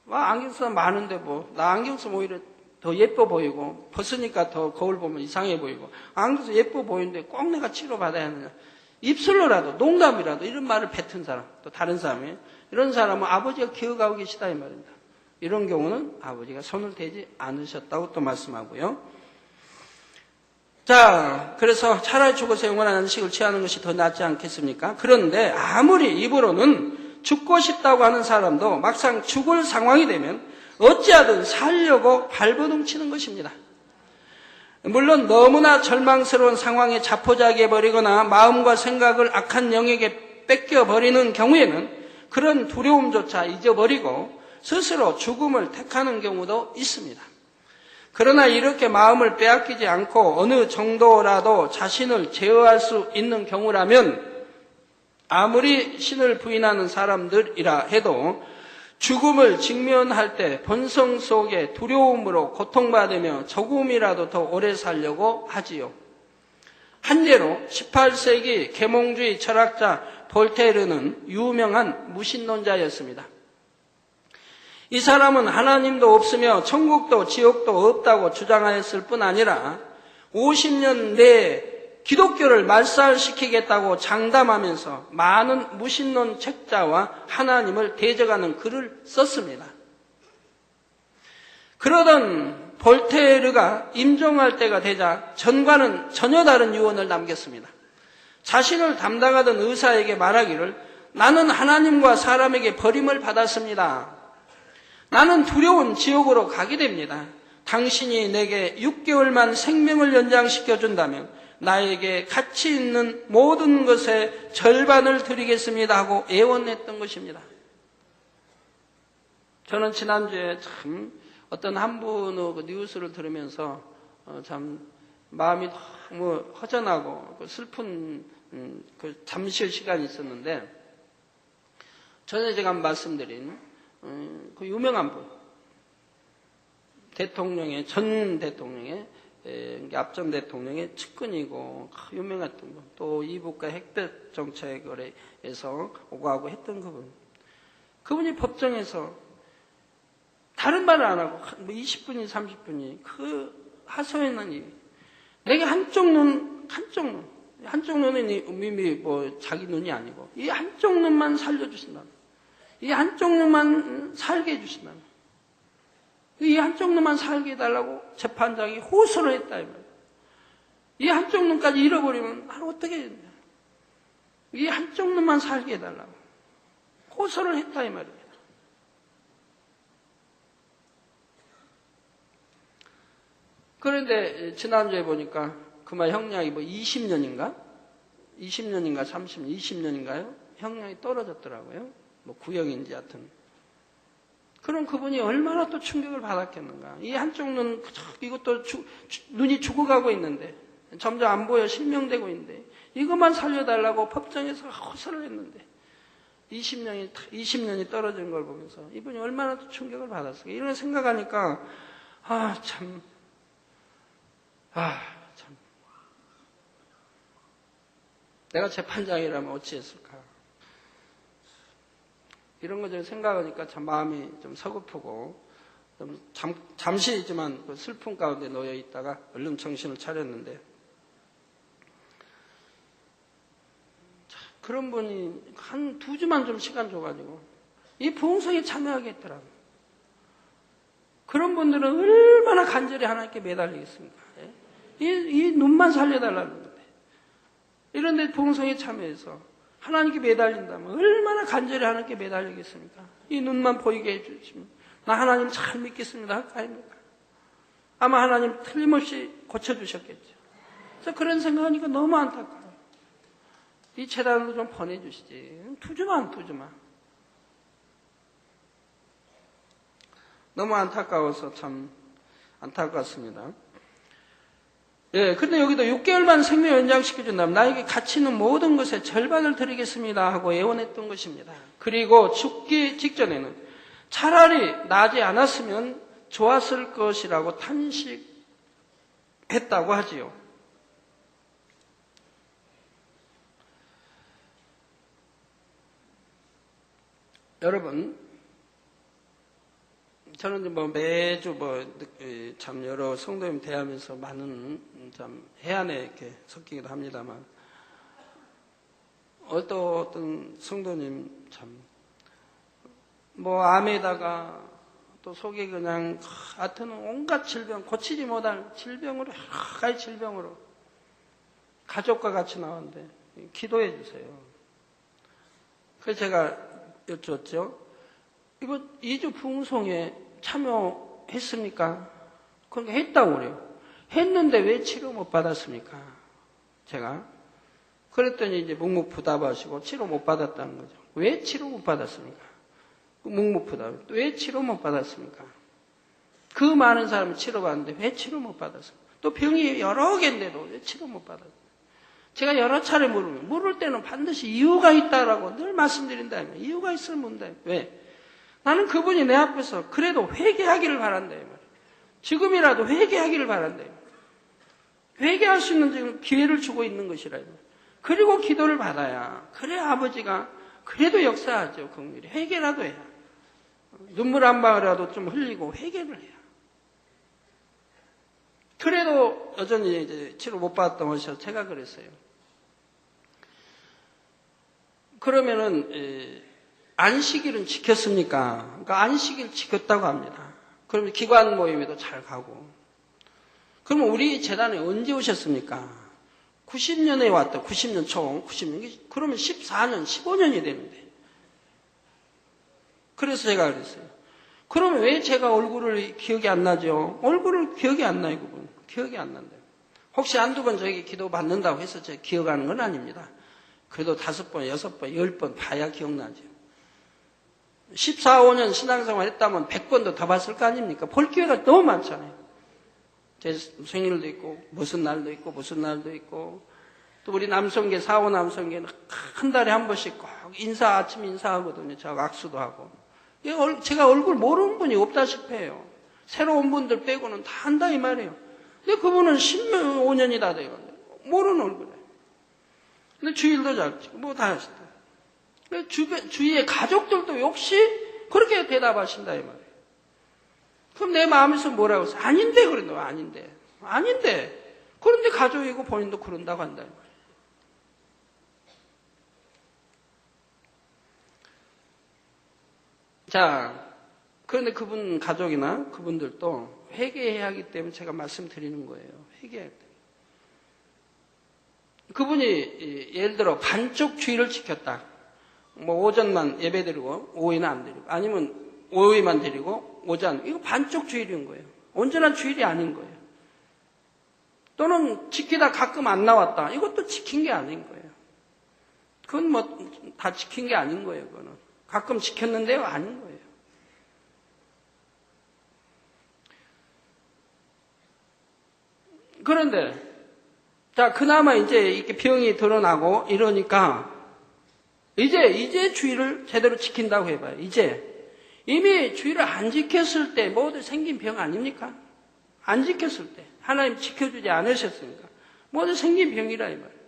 안경 쓰면 많은데 나 안경 쓰면 오히려 더 예뻐 보이고, 벗으니까 더 거울 보면 이상해 보이고, 안경 쓰면 예뻐 보이는데 꼭 내가 치료받아야 하느냐. 입술로라도, 농담이라도 이런 말을 뱉은 사람, 또 다른 사람이, 이런 사람은 아버지가 기억하고 계시다 이 말입니다. 이런 경우는 아버지가 손을 대지 않으셨다고 또 말씀하고요. 자, 그래서 차라리 죽어서 영원한 안식을 취하는 것이 더 낫지 않겠습니까? 그런데 아무리 입으로는 죽고 싶다고 하는 사람도 막상 죽을 상황이 되면 어찌하든 살려고 발버둥치는 것입니다. 물론 너무나 절망스러운 상황에 자포자기해 버리거나 마음과 생각을 악한 영에게 뺏겨버리는 경우에는 그런 두려움조차 잊어버리고 스스로 죽음을 택하는 경우도 있습니다. 그러나 이렇게 마음을 빼앗기지 않고 어느 정도라도 자신을 제어할 수 있는 경우라면 아무리 신을 부인하는 사람들이라 해도 죽음을 직면할 때 본성 속에 두려움으로 고통받으며 조금이라도 더 오래 살려고 하지요. 한 예로 18세기 계몽주의 철학자 볼테르는 유명한 무신론자였습니다. 이 사람은 하나님도 없으며 천국도 지옥도 없다고 주장하였을 뿐 아니라 50년 내에 기독교를 말살시키겠다고 장담하면서 많은 무신론 책자와 하나님을 대적하는 글을 썼습니다. 그러던 볼테르가 임종할 때가 되자 전과는 전혀 다른 유언을 남겼습니다. 자신을 담당하던 의사에게 말하기를 나는 하나님과 사람에게 버림을 받았습니다. 나는 두려운 지옥으로 가게 됩니다. 당신이 내게 6개월만 생명을 연장시켜준다면 나에게 가치 있는 모든 것의 절반을 드리겠습니다 하고 애원했던 것입니다. 저는 지난주에 참 어떤 한 분의 그 뉴스를 들으면서 참 마음이 너무 허전하고 슬픈 그 잠시 시간이 있었는데 전에 제가 말씀드린 그 유명한 분, 전 대통령의 앞전 대통령의 측근이고 유명했던 분, 또 이북과 핵백 정책에서 오가고 했던 그분이 법정에서 다른 말을 안 하고 20분이 30분이 그 하소연한 이 내게 한쪽 눈 한쪽 눈은 이미 뭐 자기 눈이 아니고 이 한쪽 눈만 살려주신다. 이 한쪽 눈만 살게 해주신다. 이 한쪽 눈만 살게 해달라고 재판장이 호소를 했다. 이 한쪽 눈까지 잃어버리면 나는 어떻게 해야 되냐. 이 한쪽 눈만 살게 해달라고 호소를 했다 이 말입니다. 그런데 지난주에 보니까 그만 형량이 뭐 20년인가 30년, 20년인가요? 형량이 떨어졌더라고요. 뭐 구형인지 하여튼. 그럼 그분이 얼마나 또 충격을 받았겠는가. 이 한쪽 눈, 이것도 눈이 죽어가고 있는데 점점 안 보여 실명되고 있는데 이것만 살려달라고 법정에서 호소를 했는데 20년이 떨어진 걸 보면서 이분이 얼마나 또 충격을 받았을까. 이런 생각하니까 참. 내가 재판장이라면 어찌했을까. 이런 거 좀 생각하니까 참 마음이 좀 서글프고, 좀 잠시지만 그 슬픔 가운데 놓여 있다가 얼른 정신을 차렸는데, 그런 분이 한 2주만 좀 시간 줘가지고, 이 부흥성에 참여하게 했더라고요. 그런 분들은 얼마나 간절히 하나님께 매달리겠습니까? 이 눈만 살려달라는 건데. 이런데 부흥성에 참여해서 하나님께 매달린다면 얼마나 간절히 하나님께 매달리겠습니까? 이 눈만 보이게 해주시면 나 하나님 잘 믿겠습니다 할 거 아닙니까? 아마 하나님 틀림없이 고쳐주셨겠죠. 그래서 그런 생각하니까 너무 안타까워요. 이 재단으로 좀 보내주시지. 2주만. 너무 안타까워서 참 안타깝습니다. 예, 근데 여기도 6개월만 생명 연장시켜준다면 나에게 가치 있는 모든 것의 절반을 드리겠습니다 하고 예언했던 것입니다. 그리고 죽기 직전에는 차라리 나지 않았으면 좋았을 것이라고 탄식했다고 하지요. 여러분, 저는 매주 참 여러 성도님 대하면서 많은 참 해안에 이렇게 섞이기도 합니다만, 어떤 성도님 암에다가 또 속에 그냥 하여튼 온갖 질병, 고치지 못할 질병으로, 여러 가지 질병으로 가족과 같이 나왔는데 기도해 주세요. 그래서 제가 여쭈었죠. 이거 2주 부흥성에 참여했습니까? 그러니까 했다고 그래요. 했는데 왜 치료 못 받았습니까? 제가. 그랬더니 이제 묵묵부답하시고 치료 못 받았다는 거죠. 왜 치료 못 받았습니까? 묵묵부답. 왜 치료 못 받았습니까? 그 많은 사람이 치료받는데 왜 치료 못 받았습니까? 또 병이 여러 개인데도 왜 치료 못 받았습니까? 제가 여러 차례 물을 때는 반드시 이유가 있다라고 늘 말씀드린다면 이유가 있으면 묻는다. 왜? 나는 그분이 내 앞에서 그래도 회개하기를 바란다. 지금이라도 회개하기를 바란다. 회개할 수 있는 지금 기회를 주고 있는 것이라. 그리고 기도를 받아야 그래야 아버지가 그래도 역사하죠. 긍휼히 회개라도 해야. 눈물 한 방울이라도 좀 흘리고 회개를 해야. 그래도 여전히 이제 치료 못 받았던 것이어서 제가 그랬어요. 그러면은 안식일은 지켰습니까? 그러니까 안식일 지켰다고 합니다. 그러면 기관 모임에도 잘 가고. 그러면 우리 재단에 언제 오셨습니까? 90년에 왔다. 90년 총. 90년. 그러면 14년, 15년이 되는데. 그래서 제가 그랬어요. 그러면 왜 제가 얼굴을 기억이 안 나죠? 얼굴을 기억이 안 나요, 그분. 기억이 안 난다요. 혹시 한두 번 저에게 기도 받는다고 해서 제가 기억하는 건 아닙니다. 그래도 5번, 6번, 10번 봐야 기억나죠. 14, 5년 신앙생활 했다면 100번도 더 봤을 거 아닙니까? 볼 기회가 너무 많잖아요. 제 생일도 있고, 무슨 날도 있고, 또 우리 남성계, 4호 남성계는 한 달에 한 번씩 꼭 아침 인사하거든요. 저하고 악수도 하고. 제가 얼굴 모르는 분이 없다시피 해요. 새로운 분들 빼고는 다 한다 이 말이에요. 근데 그분은 10년, 5년이 다 돼요. 모르는 얼굴이에요. 근데 주일도 잘 지고, 다 하시다. 주위의 가족들도 역시 그렇게 대답하신다, 이 말이에요. 그럼 내 마음에서 뭐라고 했어? 아닌데, 그런다, 아닌데. 그런데 가족이고 본인도 그런다고 한다, 이 말이에요. 자, 그런데 그분 가족이나 그분들도 회개해야 하기 때문에 제가 말씀드리는 거예요. 회개해야 돼. 그분이 예를 들어 반쪽 주의를 지켰다. 뭐 오전만 예배 드리고 오후에는 안 드리고, 아니면 오후에만 드리고 오전, 이거 반쪽 주일인 거예요. 온전한 주일이 아닌 거예요. 또는 지키다 가끔 안 나왔다. 이것도 지킨 게 아닌 거예요. 그건 뭐 다 지킨 게 아닌 거예요. 그거는 가끔 지켰는데요, 아닌 거예요. 그런데 자, 그나마 이제 이렇게 병이 드러나고 이러니까 이제 주의를 제대로 지킨다고 해봐요. 이제 이미 주의를 안 지켰을 때 모두 생긴 병 아닙니까? 안 지켰을 때 하나님 지켜주지 않으셨으니까 모두 생긴 병이라 이 말이에요.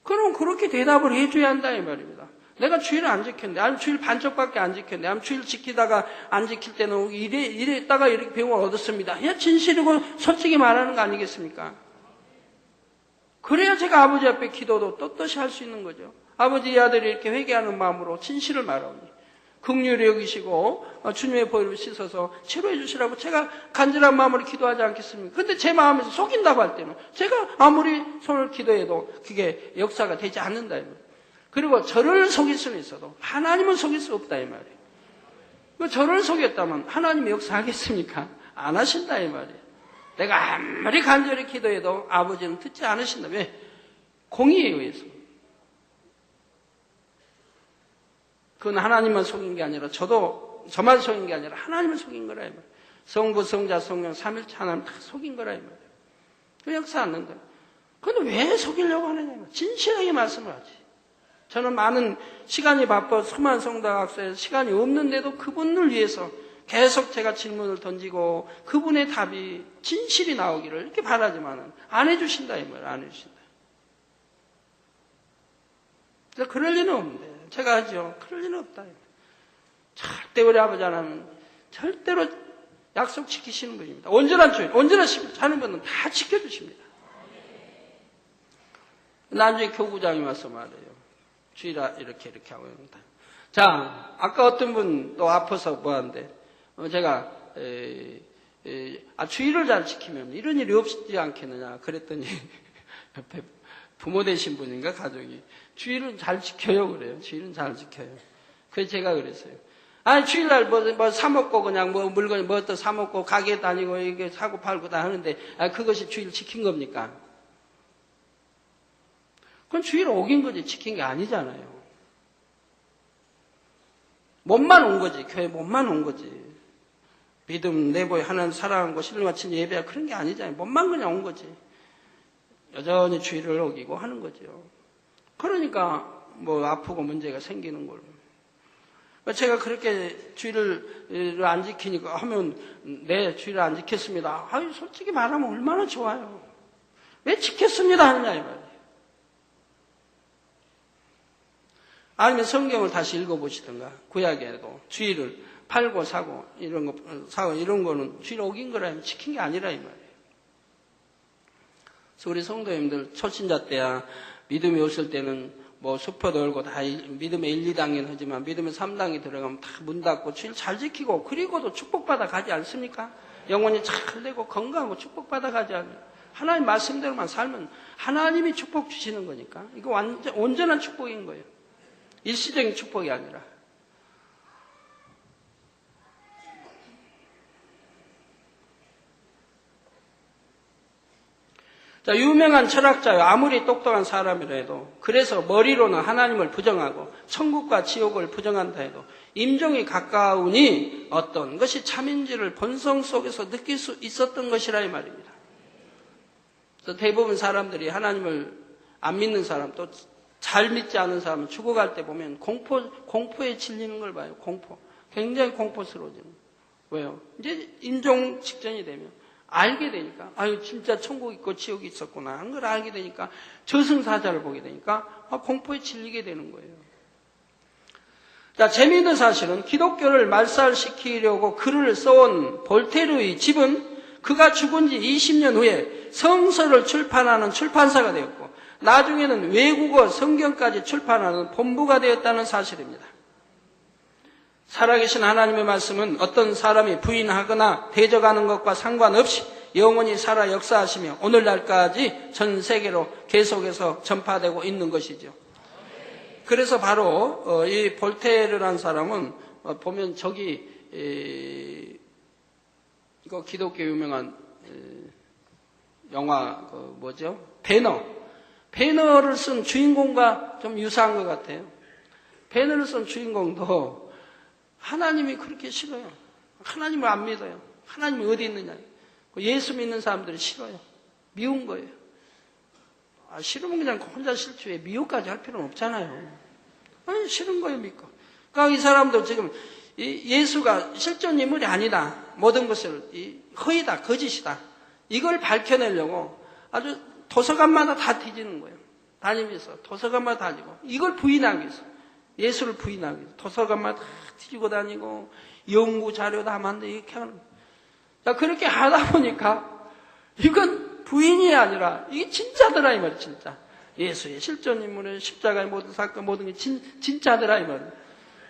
그럼 그렇게 대답을 해줘야 한다 이 말입니다. 내가 주의를 안 지켰는데, 아니면 주일 반쪽밖에 안 지켰는데, 아니면 주일 지키다가 안 지킬 때는 이랬다가 이렇게 병을 얻었습니다. 그냥 진실이고 솔직히 말하는 거 아니겠습니까? 그래야 제가 아버지 앞에 기도도 떳떳이 할 수 있는 거죠. 아버지, 이 아들이 이렇게 회개하는 마음으로 진실을 말하오니 긍휼히 여기시고 주님의 보혈을 씻어서 치료해 주시라고 제가 간절한 마음으로 기도하지 않겠습니까? 근데 제 마음에서 속인다고 할 때는 제가 아무리 손을 기도해도 그게 역사가 되지 않는다 이 말이에요. 그리고 저를 속일 수는 있어도 하나님은 속일 수 없다 이 말이에요. 저를 속였다면 하나님이 역사하겠습니까? 안 하신다 이 말이에요. 내가 아무리 간절히 기도해도 아버지는 듣지 않으신다. 왜? 공의에 의해서. 그건 하나님만 속인 게 아니라 저만 속인 게 아니라 하나님을 속인 거라 이 말이에요. 성부, 성자, 성령, 삼일체 하나님 다 속인 거라 이 말이에요. 그 역사 안 는다. 그런데 왜 속이려고 하느냐? 진실하게 말씀을 하지. 저는 많은 시간이 바빠 수많은 성도학교에서 시간이 없는데도 그분을 위해서 계속 제가 질문을 던지고 그분의 답이 진실이 나오기를 이렇게 바라지만은 안 해주신다 이 말이에요. 안 해주신다. 그래서 그럴 리는 없는데 제가 하죠. 그럴 리는 없다. 절대 우리 아버지 하나님은 절대로 약속 지키시는 분입니다. 온전한 주일, 온전한 시간 사는 분은 다 지켜주십니다. 나중에 교구장이 와서 말해요. 주일아 이렇게 하고 있다. 자, 아까 어떤 분 또 아파서 뭐한데 제가 주일을 잘 지키면 이런 일이 없지 않겠느냐 그랬더니 옆에 부모 되신 분인가 가족이 주일은 잘 지켜요 그래요. 주일은 잘 지켜요. 그래서 제가 그랬어요. 아니 주일날 뭐 사먹고 그냥 뭐 물건 뭐 또 사먹고 가게 다니고 이게 사고 팔고 다 하는데 그것이 주일 지킨 겁니까? 그건 주일 어긴 거지 지킨 게 아니잖아요. 몸만 온 거지. 교회 몸만 온 거지. 믿음 내보에 하나님 사랑하는 거 신뢰와 친 예배야 그런 게 아니잖아요. 몸만 그냥 온 거지. 여전히 주일을 어기고 하는 거죠. 그러니까 뭐 아프고 문제가 생기는 걸로. 제가 그렇게 주일을 안 지키니까 하면 네 주일을 안 지켰습니다. 아유 솔직히 말하면 얼마나 좋아요. 왜 지켰습니다 하느냐 이 말이에요. 아니면 성경을 다시 읽어보시든가 구약에도 주일을 팔고 사고 이런 거는 주일 어긴 거라면 지킨 게 아니라 이 말이에요. 그래서 우리 성도님들 초신자 때야 믿음이 없을 때는 뭐 수표 돌고 다 믿음의 1, 2단계는 하지만 믿음의 3단계 들어가면 다 문 닫고 주일 잘 지키고 그리고도 축복받아 가지 않습니까? 영혼이 잘 되고 건강하고 축복받아 가지 않습니까? 하나님 말씀대로만 살면 하나님이 축복 주시는 거니까 이거 완전 온전한 축복인 거예요. 일시적인 축복이 아니라. 자, 유명한 철학자요. 아무리 똑똑한 사람이라 해도 그래서 머리로는 하나님을 부정하고 천국과 지옥을 부정한다 해도 임종이 가까우니 어떤 것이 참인지를 본성 속에서 느낄 수 있었던 것이라 이 말입니다. 그래서 대부분 사람들이 하나님을 안 믿는 사람 또 잘 믿지 않은 사람은 죽어갈 때 보면 공포에 질리는 걸 봐요. 공포. 굉장히 공포스러워지는 거예요. 왜요? 이제 임종 직전이 되면 알게 되니까 아유 진짜 천국 있고 지옥이 있었구나 하는 걸 알게 되니까 저승사자를 보게 되니까 공포에 질리게 되는 거예요. 자, 재미있는 사실은 기독교를 말살시키려고 글을 써온 볼테르의 집은 그가 죽은 지 20년 후에 성서를 출판하는 출판사가 되었고 나중에는 외국어 성경까지 출판하는 본부가 되었다는 사실입니다. 살아계신 하나님의 말씀은 어떤 사람이 부인하거나 대적하는 것과 상관없이 영원히 살아 역사하시며 오늘날까지 전 세계로 계속해서 전파되고 있는 것이죠. 그래서 바로 이 볼테르라는 사람은 보면 저기 이거 기독교 유명한 영화 뭐죠? 배너를 쓴 주인공과 좀 유사한 것 같아요. 배너를 쓴 주인공도 하나님이 그렇게 싫어요. 하나님을 안 믿어요. 하나님이 어디 있느냐. 예수 믿는 사람들이 싫어요. 미운 거예요. 싫으면 그냥 혼자 싫지 왜 미워까지 할 필요는 없잖아요. 아니, 싫은 거예요, 믿고. 그러니까 이 사람도 지금 예수가 실존 인물이 아니다. 모든 것을 허위다, 거짓이다. 이걸 밝혀내려고 아주 도서관마다 다 뒤지는 거예요. 다니면서 도서관마다 다니고 이걸 부인하기 위해서 예수를 부인하기 위해서 도서관마다 다 뒤지고 다니고 연구 자료 다 만들고 이렇게 하는 거예요. 자, 그렇게 하다 보니까 이건 부인이 아니라 이게 진짜더라 이 말이에요. 진짜 예수의 실존 인물의 십자가의 모든 사건 모든 게 진짜더라 이 말이에요.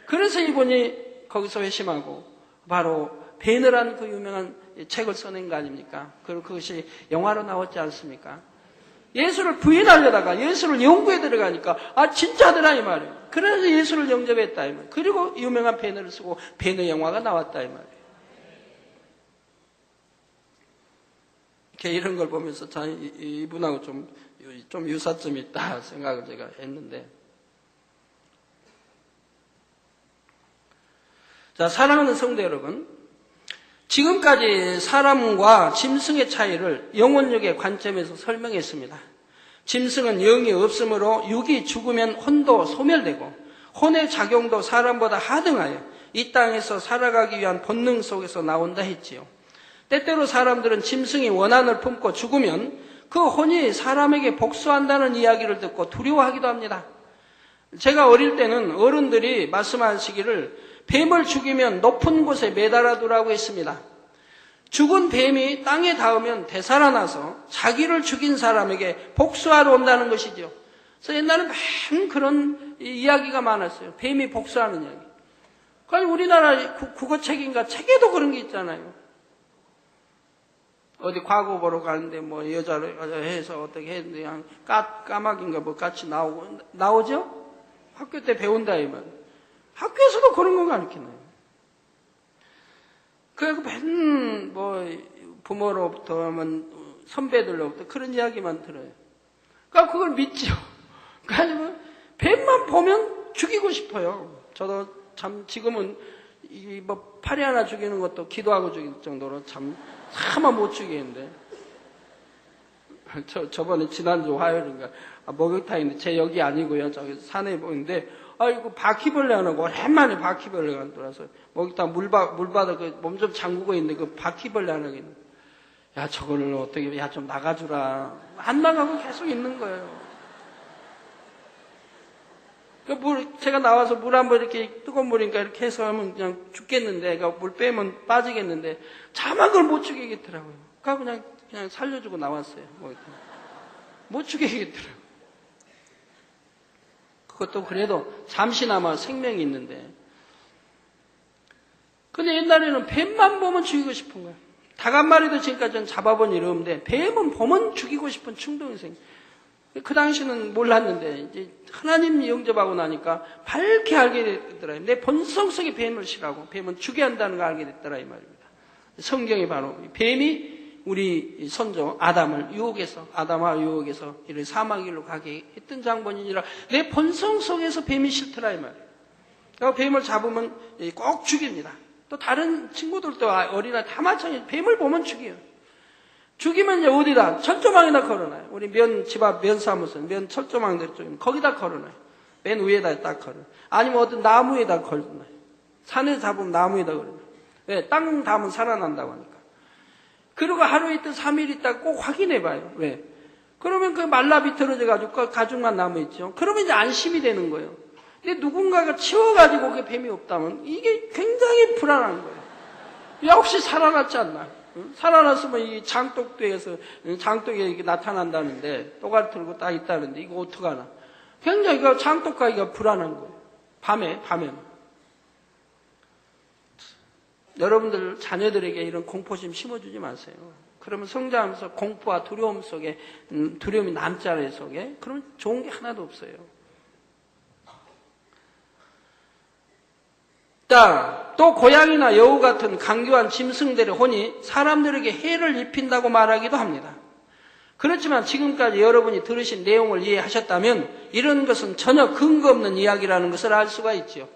그래서 이분이 거기서 회심하고 바로 베너라는 그 유명한 책을 써낸 거 아닙니까? 그리고 그것이 영화로 나왔지 않습니까? 예수를 부인하려다가 예수를 연구에 들어가니까 진짜더라 이 말이에요. 그래서 예수를 영접했다 이 말이에요. 그리고 유명한 베너를 쓰고 베너 영화가 나왔다 이 말이에요. 이런 걸 보면서 참 이분하고 좀 유사점이 있다 생각을 제가 했는데, 자, 사랑하는 성도 여러분, 지금까지 사람과 짐승의 차이를 영혼력의 관점에서 설명했습니다. 짐승은 영이 없으므로 육이 죽으면 혼도 소멸되고 혼의 작용도 사람보다 하등하여 이 땅에서 살아가기 위한 본능 속에서 나온다 했지요. 때때로 사람들은 짐승이 원한을 품고 죽으면 그 혼이 사람에게 복수한다는 이야기를 듣고 두려워하기도 합니다. 제가 어릴 때는 어른들이 말씀하시기를 뱀을 죽이면 높은 곳에 매달아 두라고 했습니다. 죽은 뱀이 땅에 닿으면 되살아나서 자기를 죽인 사람에게 복수하러 온다는 것이죠. 그래서 옛날에 많은 그런 이야기가 많았어요. 뱀이 복수하는 이야기. 그러니까 우리나라 국어책인가 책에도 그런 게 있잖아요. 어디 과거 보러 가는데 뭐 여자를 해서 어떻게 했는데 그냥 까마귀인가 뭐 같이 나오죠? 학교 때 배운다 이 말. 학교에서도 그런 거 가르치나요? 그래서 맨 뭐 부모로부터 하면 선배들로부터 그런 이야기만 들어요. 그러니까 그걸 믿죠. 그러니까 뱀만 보면 죽이고 싶어요. 저도 참 지금은 뭐 파리 하나 죽이는 것도 기도하고 죽일 정도로 차마 못 죽이는데, 저번에 지난주 화요일인가 목욕탕인데 제 여기 아니고요. 저기 산에 보는데 이거 바퀴벌레 하나 오랜만에 바퀴벌레가 들어와서 목욕탕 물바다 그 몸 좀 잠그고 있는데 그 바퀴벌레 하나 있는. 야, 저거를 어떻게 좀 나가주라. 안 나가고 계속 있는 거예요. 제가 나와서 물 한번 이렇게 뜨거운 물이니까 이렇게 해서 하면 그냥 죽겠는데, 그러니까 물 빼면 빠지겠는데, 자막을 못 죽이겠더라고요. 그러니까 그냥 살려주고 나왔어요. 못 죽이겠더라고요. 그것도 그래도 잠시나마 생명이 있는데. 근데 옛날에는 뱀만 보면 죽이고 싶은 거예요. 닭 한 마리도 지금까지는 잡아본 일이 없는데, 뱀은 보면 죽이고 싶은 충동이 생겨요. 그 당시는 몰랐는데 이제 하나님 영접하고 나니까 밝게 알게 됐더라. 내 본성 속에 뱀을 싫어하고 뱀은 죽여야 한다는 걸 알게 됐더라 이 말입니다. 성경이 바로 뱀이 우리 선조 아담과 유혹해서 이를 사망길로 가게 했던 장본인이라 내 본성 속에서 뱀이 싫더라 이 말이에요. 그러니까 뱀을 잡으면 꼭 죽입니다. 또 다른 친구들도 어린아이 다 마찬가지예요. 뱀을 보면 죽여요. 죽이면 이제 어디다? 철조망에다 걸어놔요. 우리 집 앞 면사무소, 철조망들 쪽에 거기다 걸어놔요. 맨 위에다 딱 걸어놔요. 아니면 어떤 나무에다 걸어놔요. 산에 잡으면 나무에다 걸어놔요. 왜? 땅 닿으면 살아난다고 하니까. 그리고 하루 있다 3일 있다 꼭 확인해봐요. 왜? 그러면 그 말라 비틀어져가지고 가죽만 남아있죠. 그러면 이제 안심이 되는 거예요. 근데 누군가가 치워가지고 그 뱀이 없다면 이게 굉장히 불안한 거예요. 역시 살아났지 않나. 살아났으면 이 장독대에서 장독에 이렇게 나타난다는데 또가리 들고 딱 있다는데 이거 어떡하나. 굉장히 그 장독가기가 불안한 거예요. 밤에. 여러분들 자녀들에게 이런 공포심 심어주지 마세요. 그러면 성장하면서 공포와 두려움 속에 두려움이 남자의 속에 그러면 좋은 게 하나도 없어요. 또 고양이나 여우 같은 강교한 짐승들의 혼이 사람들에게 해를 입힌다고 말하기도 합니다. 그렇지만 지금까지 여러분이 들으신 내용을 이해하셨다면 이런 것은 전혀 근거 없는 이야기라는 것을 알 수가 있죠.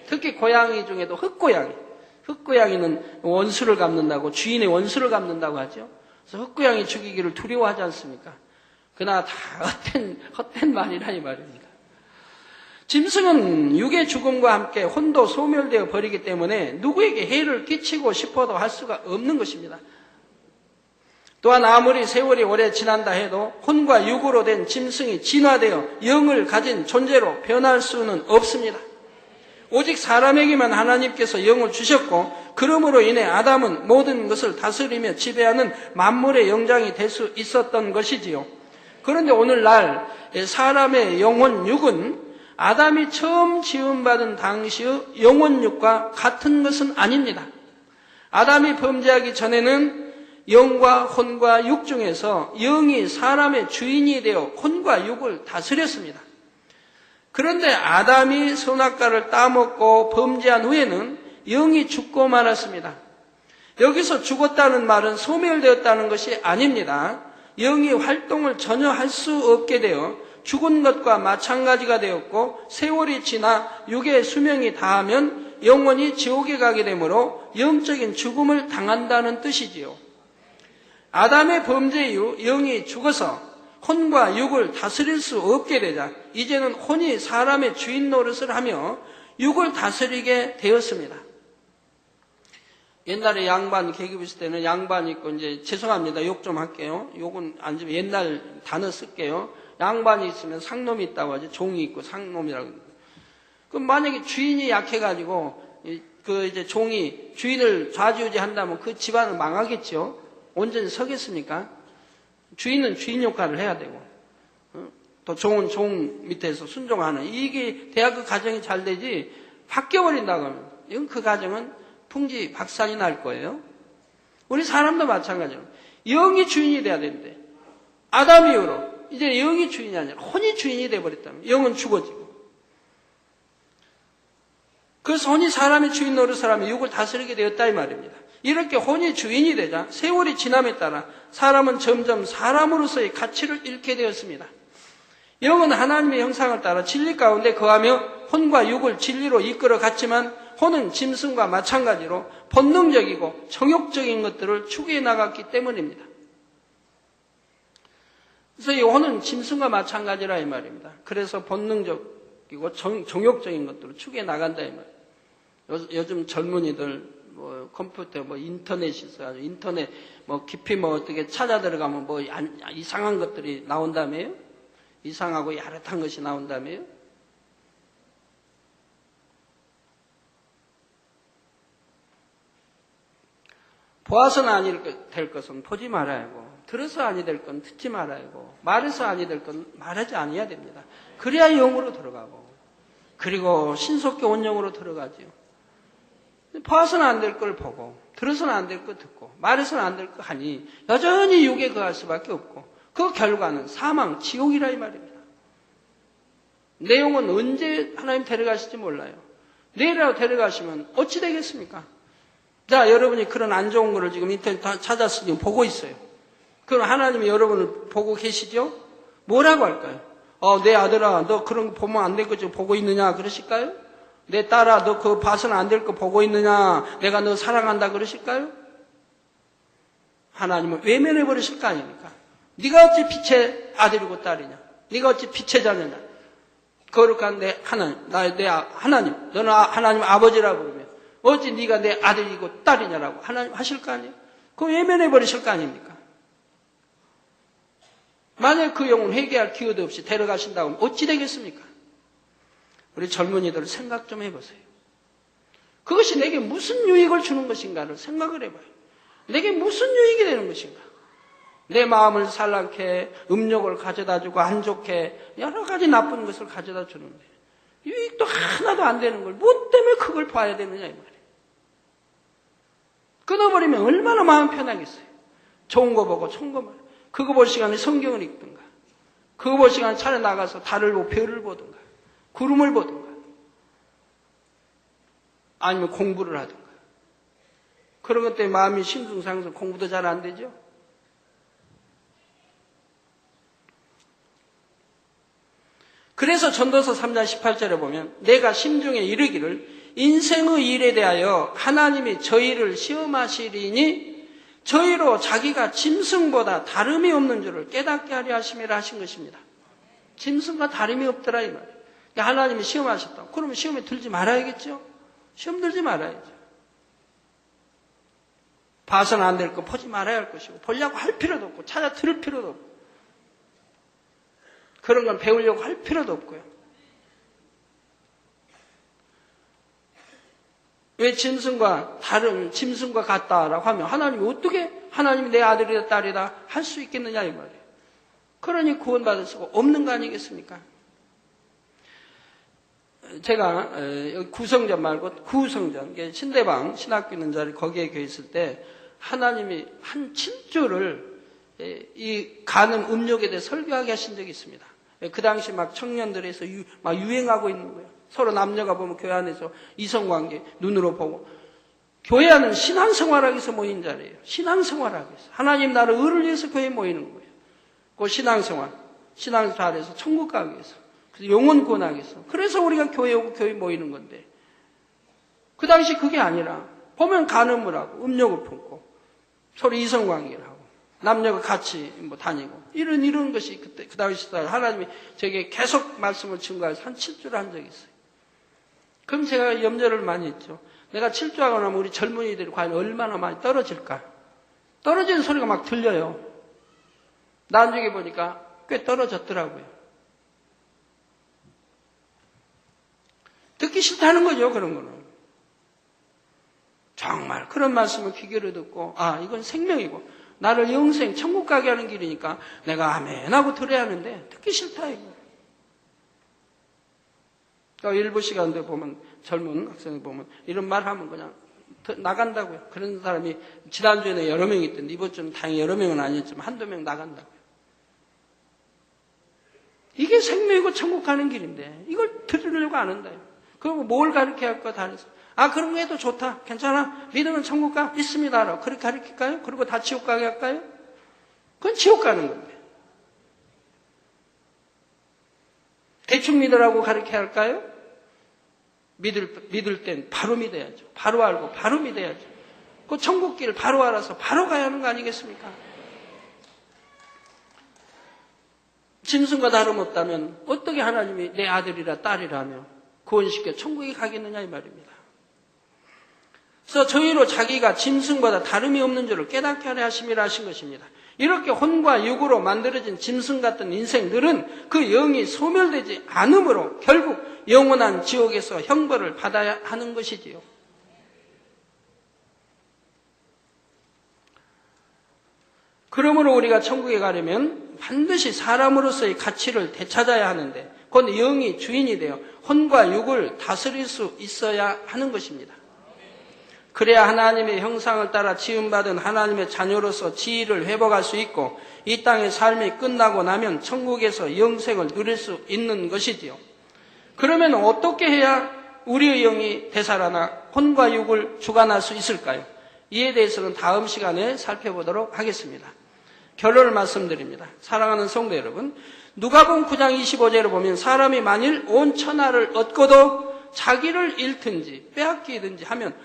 특히 고양이 중에도 흑고양이는 원수를 갚는다고, 주인의 원수를 갚는다고 하죠. 그래서 흑고양이 죽이기를 두려워하지 않습니까? 그러나 다 헛된 말이라 이 말입니다. 짐승은 육의 죽음과 함께 혼도 소멸되어 버리기 때문에 누구에게 해를 끼치고 싶어도 할 수가 없는 것입니다. 또한 아무리 세월이 오래 지난다 해도 혼과 육으로 된 짐승이 진화되어 영을 가진 존재로 변할 수는 없습니다. 오직 사람에게만 하나님께서 영을 주셨고 그러므로 인해 아담은 모든 것을 다스리며 지배하는 만물의 영장이 될 수 있었던 것이지요. 그런데 오늘날 사람의 영혼 육은 아담이 처음 지음받은 당시의 영혼 육과 같은 것은 아닙니다. 아담이 범죄하기 전에는 영과 혼과 육 중에서 영이 사람의 주인이 되어 혼과 육을 다스렸습니다. 그런데 아담이 선악과를 따먹고 범죄한 후에는 영이 죽고 말았습니다. 여기서 죽었다는 말은 소멸되었다는 것이 아닙니다. 영이 활동을 전혀 할 수 없게 되어 죽은 것과 마찬가지가 되었고 세월이 지나 육의 수명이 다하면 영원히 지옥에 가게 되므로 영적인 죽음을 당한다는 뜻이지요. 아담의 범죄 이후 영이 죽어서 혼과 육을 다스릴 수 없게 되자 이제는 혼이 사람의 주인 노릇을 하며 육을 다스리게 되었습니다. 옛날에 양반 계급 있을 때는 양반 있고 이제 죄송합니다. 욕 좀 할게요. 욕은 안 지면 옛날 단어 쓸게요. 양반이 있으면 상놈이 있다고 하죠. 종이 있고 상놈이라고. 그럼 만약에 주인이 약해가지고 이제 종이 주인을 좌지우지 한다면 그 집안은 망하겠죠. 온전히 서겠습니까? 주인은 주인 역할을 해야 되고 또 종은 종 밑에서 순종하는 이게 돼야 그 가정이 잘 되지 바뀌어버린다고 하면 이건 그 가정은 풍지박산이 날 거예요. 우리 사람도 마찬가지로 영이 주인이 돼야 되는데 아담 이후로 이제 영이 주인이 아니라 혼이 주인이 돼버렸다면 영은 죽어지고 그래서 혼이 사람의 주인 노릇을 하며 육을 다스리게 되었다 이 말입니다. 이렇게 혼이 주인이 되자 세월이 지남에 따라 사람은 점점 사람으로서의 가치를 잃게 되었습니다. 영은 하나님의 형상을 따라 진리 가운데 거하며 혼과 육을 진리로 이끌어 갔지만 혼은 짐승과 마찬가지로 본능적이고 정욕적인 것들을 추구해 나갔기 때문입니다. 그래서 이 혼은 짐승과 마찬가지라 이 말입니다. 그래서 본능적이고 정욕적인 것들을 추구해 나간다 이 말입니다. 요즘 젊은이들 컴퓨터 인터넷이 있어가지고 인터넷 깊이 어떻게 찾아 들어가면 이상한 것들이 나온다며요? 이상하고 야릇한 것이 나온다며요? 보아서는 아니 될 것은 보지 말아야 하고 들어서 아니 될 건 듣지 말아야 하고 말해서 아니 될 건 말하지 아니해야 됩니다. 그래야 영으로 들어가고 그리고 신속히 온영으로 들어가지요. 봐서는 안 될 걸 보고 들어서는 안 될 거 듣고 말해서는 안 될 거 하니 여전히 육에 거할 수밖에 없고 그 결과는 사망, 지옥이라 이 말입니다. 내용은 언제 하나님 데려가실지 몰라요. 내일이라도 데려가시면 어찌 되겠습니까? 자, 여러분이 그런 안 좋은 거를 지금 인터넷 찾아서 지금 보고 있어요. 그럼 하나님이 여러분을 보고 계시죠? 뭐라고 할까요? 내 아들아, 너 그런 거 보면 안 될 거 지금 보고 있느냐? 그러실까요? 내 딸아, 너 그거 봐서는 안 될 거 보고 있느냐? 내가 너 사랑한다 그러실까요? 하나님은 외면해 버리실 거 아닙니까? 네가 어찌 빛의 아들이고 딸이냐? 네가 어찌 빛의 자녀냐? 거룩한 내 하나님, 내 하나님, 너는 하나님 아버지라고 그러면 어찌 네가 내 아들이고 딸이냐라고 하나님 하실 거 아니에요? 그거 외면해 버리실 거 아닙니까? 만약 그 영혼 회개할 기회도 없이 데려가신다고 하면 어찌 되겠습니까? 우리 젊은이들 생각 좀 해보세요. 그것이 내게 무슨 유익을 주는 것인가를 생각을 해봐요. 내게 무슨 유익이 되는 것인가? 내 마음을 산란케 음욕을 가져다주고 안 좋게 여러 가지 나쁜 것을 가져다 주는데 유익도 하나도 안 되는 걸 뭐 때문에 그걸 봐야 되느냐 이 말이에요. 끊어버리면 얼마나 마음 편하겠어요. 좋은 거 보고 좋은 거 말이에요. 그거 볼 시간에 성경을 읽든가, 그거 볼 시간에 차라리 나가서 달을 보고 별을 보든가, 구름을 보든가, 아니면 공부를 하든가. 그런 것 때문에 마음이 심승상승, 공부도 잘 안 되죠. 그래서 전도서 3장 18절에 보면 내가 심중에 이르기를 인생의 일에 대하여 하나님이 저희를 시험하시리니 저희로 자기가 짐승보다 다름이 없는 줄을 깨닫게 하려 하심이라 하신 것입니다. 짐승과 다름이 없더라 이 말이에요. 하나님이 시험하셨다. 그러면 시험에 들지 말아야겠죠. 시험 들지 말아야죠. 봐서는 안 될 거 보지 말아야 할 것이고, 보려고 할 필요도 없고, 찾아 들을 필요도 없고, 그런 건 배우려고 할 필요도 없고요. 왜 짐승과 같다라고 하면 하나님이 어떻게 하나님이 내 아들이다 딸이다 할 수 있겠느냐 이 말이에요. 그러니 구원받을 수가 없는 거 아니겠습니까? 제가 구성전 말고 구성전, 신대방 신학교 있는 자리 거기에 교회 있을 때 하나님이 한 7주를 이 가는 음욕에 대해 설교하게 하신 적이 있습니다. 그 당시 막 청년들에서 막 유행하고 있는 거예요. 서로 남녀가 보면 교회 안에서 이성관계 눈으로 보고, 교회 안은 신앙생활하기 위해서 모인 자리예요. 신앙생활하기 위해서. 하나님 나라 의를 위해서 교회에 모이는 거예요. 그 신앙생활 잘해서 천국 가기 위해서, 그래서 영혼 구원하기 위해서. 그래서 우리가 교회 오고 교회 모이는 건데, 그 당시 그게 아니라 보면 간음을 하고 음욕을 품고 서로 이성관계를 하고 남녀가 같이 다니고 이런 것이 그때 그 당시 하나님이 저에게 계속 말씀을 증거해서 한 7주를 한 적이 있어요. 그럼 제가 염려를 많이 했죠. 내가 7주하고 나면 우리 젊은이들이 과연 얼마나 많이 떨어질까? 떨어지는 소리가 막 들려요. 나중에 보니까 꽤 떨어졌더라고요. 듣기 싫다는 거죠, 그런 거는. 정말 그런 말씀을 귀기로 듣고, 이건 생명이고 나를 영생 천국 가게 하는 길이니까 내가 아멘 하고 들어야 하는데 듣기 싫다 이거. 그러니까 일부 시간대 보면 젊은 학생들 보면 이런 말 하면 그냥 나간다고요. 그런 사람이 지난주에는 여러 명이 있던데 이번 주는 다행히 여러 명은 아니었지만 한두 명 나간다고요. 이게 생명이고 천국 가는 길인데 이걸 들으려고 안 한다요. 그리고 뭘 가르쳐야 할까 다 해서 그런 거 해도 좋다. 괜찮아. 믿으면 천국 가. 있습니다. 그렇게 가르칠까요? 그리고 다 지옥 가게 할까요? 그건 지옥 가는 건데. 대충 믿으라고 가르쳐야 할까요? 믿을 땐 바로 믿어야죠. 바로 알고 바로 믿어야죠. 그 천국 길 바로 알아서 바로 가야 하는 거 아니겠습니까? 짐승과 다름없다면 어떻게 하나님이 내 아들이라 딸이라며 구원시켜 천국에 가겠느냐 이 말입니다. 그래서 저희로 자기가 짐승보다 다름이 없는 줄을 깨닫게 하려 하심이라 하신 것입니다. 이렇게 혼과 육으로 만들어진 짐승 같은 인생들은 그 영이 소멸되지 않으므로 결국 영원한 지옥에서 형벌을 받아야 하는 것이지요. 그러므로 우리가 천국에 가려면 반드시 사람으로서의 가치를 되찾아야 하는데 곧 영이 주인이 되어 혼과 육을 다스릴 수 있어야 하는 것입니다. 그래야 하나님의 형상을 따라 지음받은 하나님의 자녀로서 지위를 회복할 수 있고 이 땅의 삶이 끝나고 나면 천국에서 영생을 누릴 수 있는 것이지요. 그러면 어떻게 해야 우리의 영이 되살아나 혼과 육을 주관할 수 있을까요? 이에 대해서는 다음 시간에 살펴보도록 하겠습니다. 결론을 말씀드립니다. 사랑하는 성도 여러분, 누가복음 9장 25절을 보면 사람이 만일 온 천하를 얻고도 자기를 잃든지 빼앗기든지 하면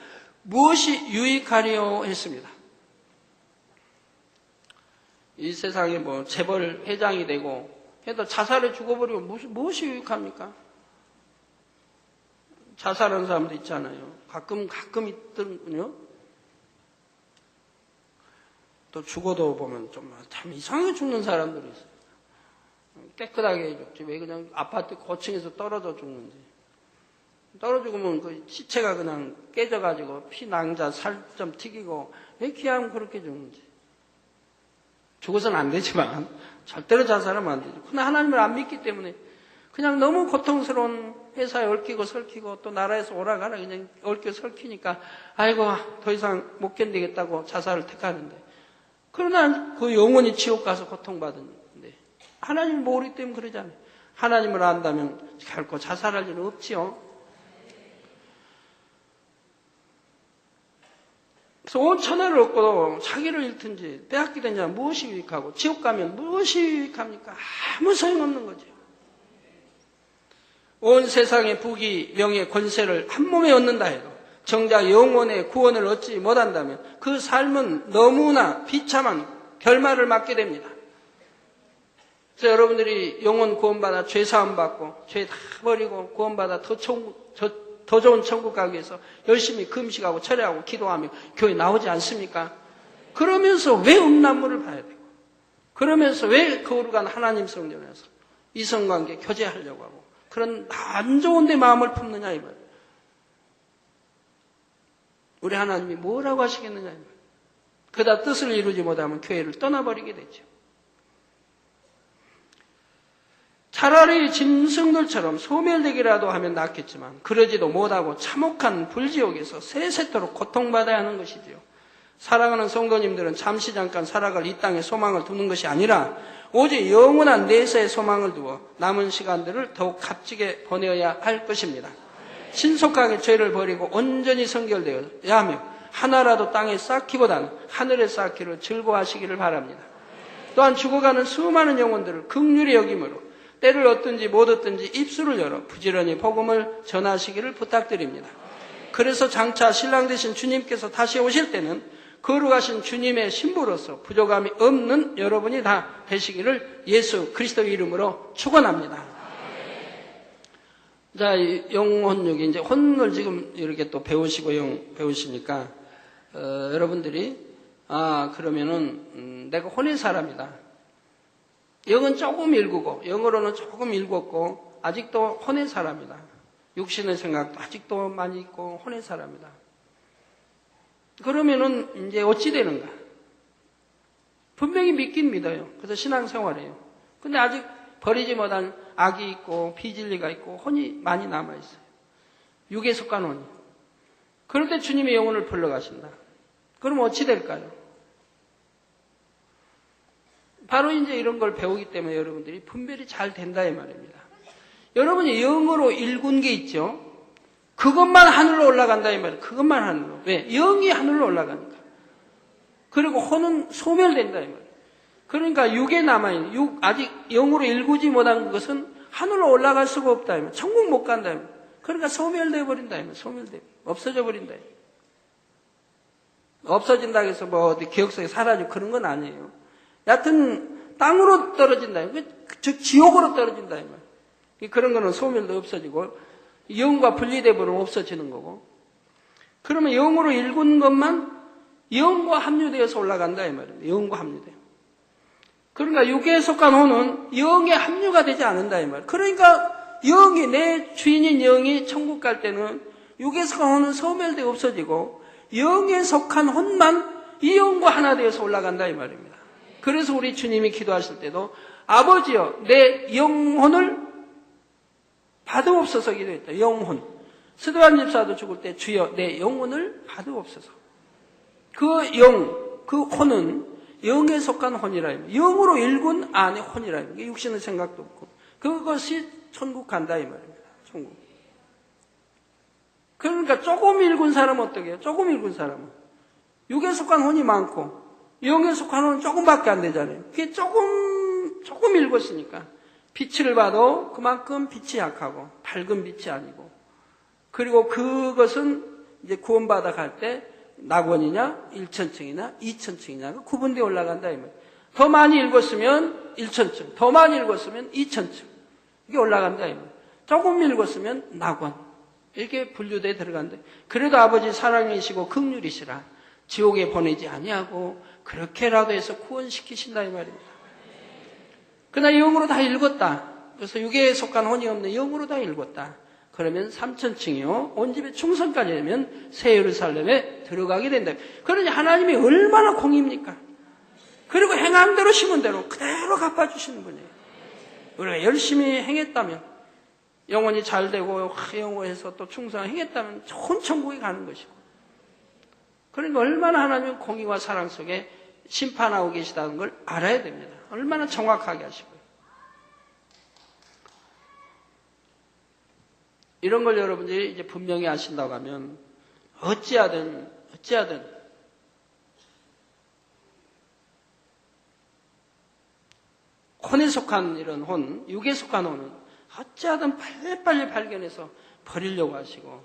무엇이 유익하리요 했습니다. 이 세상에 재벌 회장이 되고 해도 자살에 죽어버리면 무엇이 유익합니까? 자살하는 사람도 있잖아요. 가끔 있더군요. 또 죽어도 보면 참 이상하게 죽는 사람들이 있어요. 깨끗하게 죽지. 왜 그냥 아파트 고층에서 떨어져 죽는지. 떨어지면 그 시체가 그냥 깨져가지고 피 낭자 살 좀 튀기고 왜 귀하면 그렇게 죽는지. 죽어서는 안 되지만 절대로 자살하면 안 되죠. 그러나 하나님을 안 믿기 때문에 그냥 너무 고통스러운 회사에 얽히고 설키고 또 나라에서 오라가라 그냥 얽혀 설키니까 아이고 더 이상 못 견디겠다고 자살을 택하는데, 그러나 그 영원히 지옥 가서 고통받는데 하나님을 모르기 때문에 그러잖아요. 하나님을 안다면 결코 자살할 일은 없지요. 그래서 온 천하를 얻고도 자기를 잃든지 빼앗기든지 하면 무엇이 유익하고, 지옥 가면 무엇이 유익합니까? 아무 소용없는 거죠. 온 세상의 부귀, 명예, 권세를 한 몸에 얻는다 해도 정작 영혼의 구원을 얻지 못한다면 그 삶은 너무나 비참한 결말을 맞게 됩니다. 그래서 여러분들이 영혼 구원받아 죄 사함 받고 죄 다 버리고 구원받아 더 좋은 천국 가기 위해서 열심히 금식하고 철회하고 기도하며 교회 나오지 않습니까? 그러면서 왜 음란물을 봐야 되고, 그러면서 왜 거룩한 하나님 성전에서 이성관계 교제하려고 하고 그런 안 좋은 데 마음을 품느냐 이 말이에요. 우리 하나님이 뭐라고 하시겠느냐 이 말이에요. 그다 뜻을 이루지 못하면 교회를 떠나버리게 되죠. 차라리 짐승들처럼 소멸되기라도 하면 낫겠지만 그러지도 못하고 참혹한 불지옥에서 세세토록 고통받아야 하는 것이지요. 사랑하는 성도님들은 잠시 잠깐 살아갈 이 땅에 소망을 두는 것이 아니라 오직 영원한 내세의 소망을 두어 남은 시간들을 더욱 값지게 보내어야 할 것입니다. 신속하게 죄를 버리고 온전히 성결되어야 하며 하나라도 땅에 쌓기보다는 하늘에 쌓기를 즐거워하시기를 바랍니다. 또한 죽어가는 수많은 영혼들을 긍휼히 여김으로 때를 얻든지 못 얻든지 입술을 열어 부지런히 복음을 전하시기를 부탁드립니다. 그래서 장차 신랑 되신 주님께서 다시 오실 때는 거룩하신 주님의 신부로서 부족함이 없는 여러분이 다 되시기를 예수 그리스도의 이름으로 축원합니다. 자, 영혼육이 이제 혼을 지금 이렇게 또 배우시고 배우시니까 여러분들이 그러면은 내가 혼의 사람이다. 영은 조금 읽고 영어로는 조금 읽었고 아직도 혼의 사람이다. 육신의 생각도 아직도 많이 있고 혼의 사람이다. 그러면은 이제 어찌 되는가? 분명히 믿긴 믿어요. 그래서 신앙생활해요. 근데 아직 버리지 못한 악이 있고 비진리가 있고 혼이 많이 남아있어요. 육에 속한 혼이. 그럴 때 주님의 영혼을 불러가신다. 그럼 어찌 될까요? 바로 이제 이런 걸 배우기 때문에 여러분들이 분별이 잘 된다 이 말입니다. 여러분이 영으로 읽은 게 있죠? 그것만 하늘로 올라간다 이 말이에요. 그것만 하늘로. 왜? 영이 하늘로 올라가니까. 그리고 혼은 소멸된다 이 말이에요. 그러니까 육에 남아있는, 아직 영으로 읽지 못한 것은 하늘로 올라갈 수가 없다 이 말이에요. 천국 못 간다 이 말이에요. 그러니까 소멸되어 버린다 이 말이에요. 소멸돼. 없어져 버린다 이 말이에요. 없어진다고 해서 뭐 어디 기억 속에 사라지고 그런 건 아니에요. 여하튼 땅으로 떨어진다. 즉 지옥으로 떨어진다 이 말이에요. 그런 거는 소멸도 없어지고 영과 분리돼 버리면 없어지는 거고. 그러면 영으로 읽은 것만 영과 합류되어서 올라간다 이 말이에요. 영과 합류돼요. 그러니까 육에 속한 혼은 영에 합류가 되지 않는다 이 말이에요. 그러니까 영이 내 주인인 영이 천국 갈 때는 육에 속한 혼은 소멸되어 없어지고 영에 속한 혼만 이 영과 하나 되어서 올라간다 이 말입니다. 그래서 우리 주님이 기도하실 때도 아버지여 내 영혼을 받으옵소서 기도했다. 영혼. 스데반 집사도 죽을 때 주여 내 영혼을 받으옵소서. 그 영, 그 혼은 영에 속한 혼이라. 영으로 읽은 안의 혼이라. 육신의 생각도 없고. 그것이 천국 간다 이 말입니다. 천국. 그러니까 조금 읽은 사람은 어떻게 해요? 조금 읽은 사람은. 육에 속한 혼이 많고 영에 속한 혼은 조금밖에 안 되잖아요. 그게 조금 읽었으니까. 빛을 봐도 그만큼 빛이 약하고 밝은 빛이 아니고. 그리고 그것은 이제 구원받아 갈 때 낙원이냐 1천층이나 2천층이냐 구분되어 올라간다 이 말이에요. 더 많이 읽었으면 1천층, 더 많이 읽었으면 2천층. 이게 올라간다 이 말이에요. 조금 읽었으면 낙원. 이렇게 분류되어 들어간다. 그래도 아버지 사랑이시고 긍휼이시라. 지옥에 보내지 아니하고 그렇게라도 해서 구원시키신다 이 말입니다. 그러나 영으로 다 읽었다. 그래서 육에 속한 혼이 없는 영으로 다 읽었다. 그러면 3천층이요. 온 집에 충성까지 되면 새 예루살렘에 들어가게 된다. 그러니 하나님이 얼마나 공입니까? 그리고 행한 대로 심은 대로 그대로 갚아주시는 분이에요. 우리가 열심히 행했다면 영혼이 잘 되고 영원해서 또 충성하겠다면 좋은 천국에 가는 것이고, 그러니까 얼마나 하나님은 공의와 사랑 속에 심판하고 계시다는 걸 알아야 됩니다. 얼마나 정확하게 하시고요. 이런 걸 여러분들이 이제 분명히 아신다고 하면 어찌하든 혼에 속한 이런 혼, 육에 속한 혼은 어찌하든 빨리빨리 발견해서 버리려고 하시고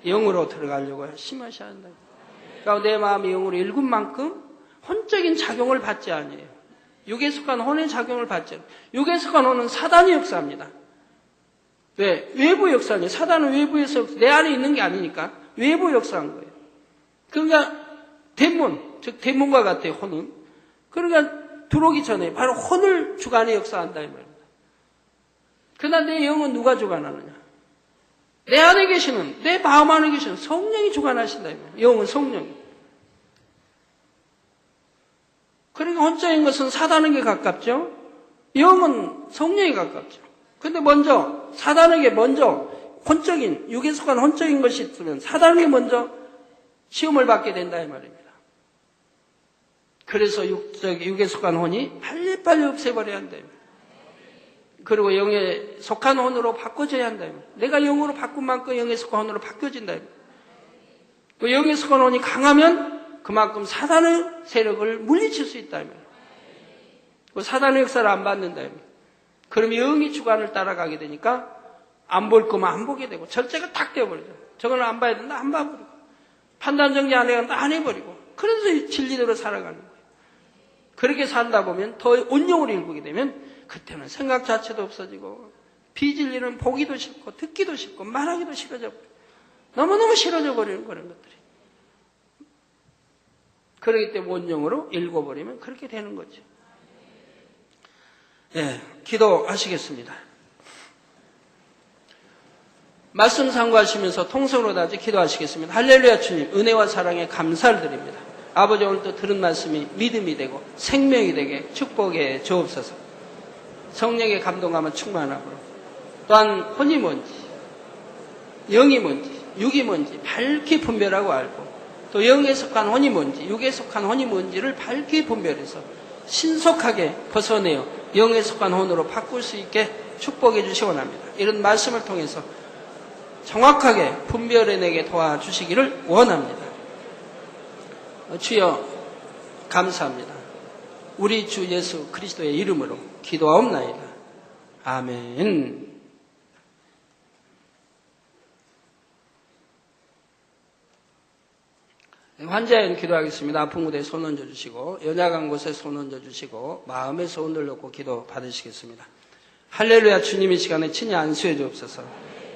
영으로 들어가려고 심하셔야 한다. 그러니까 내 마음이 영으로 읽은 만큼 혼적인 작용을 받지 아니에요. 육에 속한 혼의 작용을 받지 않아요. 육에 속한 혼은 사단이 역사합니다. 왜? 외부 역사냐? 사단은 외부에서 내 안에 있는 게 아니니까 외부 역사한 거예요. 그러니까 대문, 즉 대문과 같아요. 혼은. 그러니까 들어오기 전에 바로 혼을 주관해 역사한다 이 말입니다. 그러나 내 영은 누가 주관하느냐? 내 안에 계시는, 내 마음 안에 계시는 성령이 주관하신다 이 말이에요. 영은 성령이. 그러니까 혼자인 것은 사단에게 가깝죠. 영은 성령에 가깝죠. 근데 먼저 사단에게 먼저 혼적인, 육에 속한 혼적인 것이 있으면 사단에게 먼저 시험을 받게 된다 이 말입니다. 그래서 육에 속한 혼이 빨리빨리 없애버려야 한다. 그리고 영에 속한 혼으로 바꿔줘야 한다. 내가 영으로 바꾼 만큼 영에 속한 혼으로 바뀌어진다. 그 영에 속한 혼이 강하면 그만큼 사단의 세력을 물리칠 수 있다. 그 사단의 역사를 안 받는다. 그럼 영이 주관을 따라가게 되니까 안 볼 거면 안 보게 되고 절제가 딱 되어버리죠. 저거는 안 봐야 된다. 안 봐버리고 판단 정리 안 해야 된다. 안 해버리고 그래서 진리대로 살아가는 거예요. 그렇게 살다 보면 더 온영으로 일구게 되면 그때는 생각 자체도 없어지고 비진리는 보기도 싫고 듣기도 싫고 말하기도 싫어져 버려요. 너무너무 싫어져 버리는 그런 것들이. 그렇기 때문에 온영으로 읽어버리면 그렇게 되는 거죠. 예, 기도하시겠습니다. 말씀 상고하시면서 통성으로 다시 기도하시겠습니다. 할렐루야 주님, 은혜와 사랑에 감사를 드립니다. 아버지 오늘 또 들은 말씀이 믿음이 되고 생명이 되게 축복해 주옵소서. 성령의 감동감은 충만하고 또한 혼이 뭔지 영이 뭔지 육이 뭔지 밝게 분별하고 알고 또 영에 속한 혼이 뭔지 육에 속한 혼이 뭔지를 밝게 분별해서 신속하게 벗어내어 영에 속한 혼으로 바꿀 수 있게 축복해 주시기 원합니다. 이런 말씀을 통해서 정확하게 분별해내게 도와주시기를 원합니다. 주여 감사합니다. 우리 주 예수 그리스도의 이름으로 기도하옵나이다. 아멘. 환자연 기도하겠습니다. 아픈 곳에 손 얹어주시고 연약한 곳에 손 얹어주시고 마음에 손을 놓고 기도 받으시겠습니다. 할렐루야 주님 이 시간에 친히 안수해 주옵소서.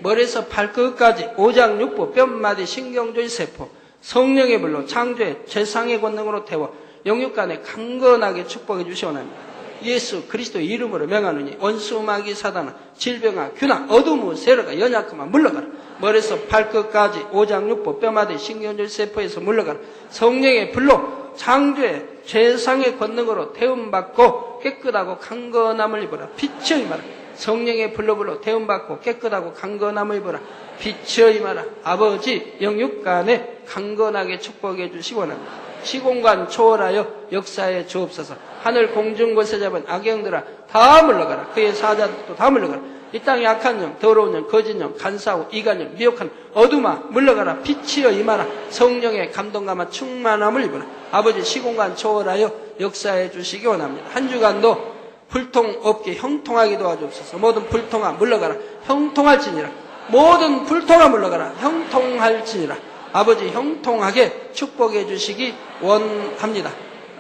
머리에서 발끝까지 오장육부 뼈마디 신경조의 세포 성령의 불로 창조의 최상의 권능으로 태워 영육간에 강건하게 축복해 주시옵나이다. 예수 그리스도의 이름으로 명하노니 원수 마귀 사단아 질병아 균아 어둠의 세력아 연약함아 물러가라. 머리에서 발끝까지 오장육부 뼈마디 신경절 세포에서 물러가라. 성령의 불로 창조의 최상의 권능으로 태움받고 깨끗하고 강건함을 입어라. 빛의 임하라. 성령의 불로 태움받고 깨끗하고 강건함을 입어라. 빛의 임하라. 아버지 영육간에 강건하게 축복해 주시기 원합니다. 시공간 초월하여 역사에 주옵소서. 하늘 공중 곳에 잡은 악영들아 다 물러가라. 그의 사자들도 다 물러가라. 이 땅에 악한 영, 더러운 영, 거짓 영, 간사하고 이간영, 미혹한 어둠아 물러가라. 빛이여 임하라. 성령의 감동감과 충만함을 입어라. 아버지 시공간 초월하여 역사해 주시기 원합니다. 한 주간도 불통 없게 형통하게 도와주옵소서. 모든 불통아 물러가라. 형통할지니라. 모든 불통아 물러가라. 형통할지니라. 아버지 형통하게 축복해 주시기 원합니다.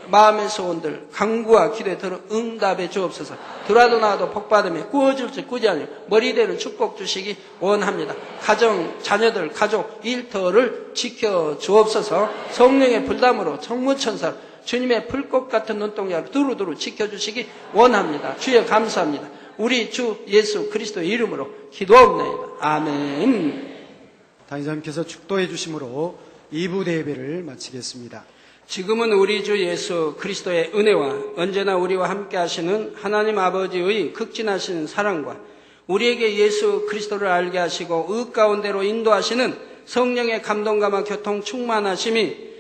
마음의 소원들 강구와 기도에 들어 응답해 주옵소서. 들어도 나와도 복받으며 꾸어질지 꾸지 않으며 머리대는 축복 주시기 원합니다. 가정, 자녀들, 가족, 일터를 지켜 주옵소서. 성령의 불담으로 정무천사 주님의 불꽃 같은 눈동자로 두루두루 지켜주시기 원합니다. 주여 감사합니다. 우리 주 예수 그리스도의 이름으로 기도하옵나이다. 아멘. 당의자님께서 축도해 주심으로 2부 대회를 마치겠습니다. 지금은 우리 주 예수 그리스도의 은혜와 언제나 우리와 함께 하시는 하나님 아버지의 극진하신 사랑과 우리에게 예수 그리스도를 알게 하시고 의 가운데로 인도하시는 성령의 감동감화 교통 충만하심이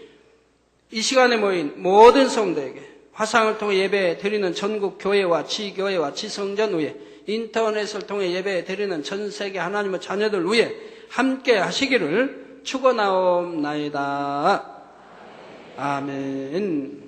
이 시간에 모인 모든 성도에게 화상을 통해 예배 드리는 전국 교회와 지교회와 지성전 위에 인터넷을 통해 예배 드리는 전 세계 하나님의 자녀들 위에 함께 하시기를 축원하옵나이다. 아멘.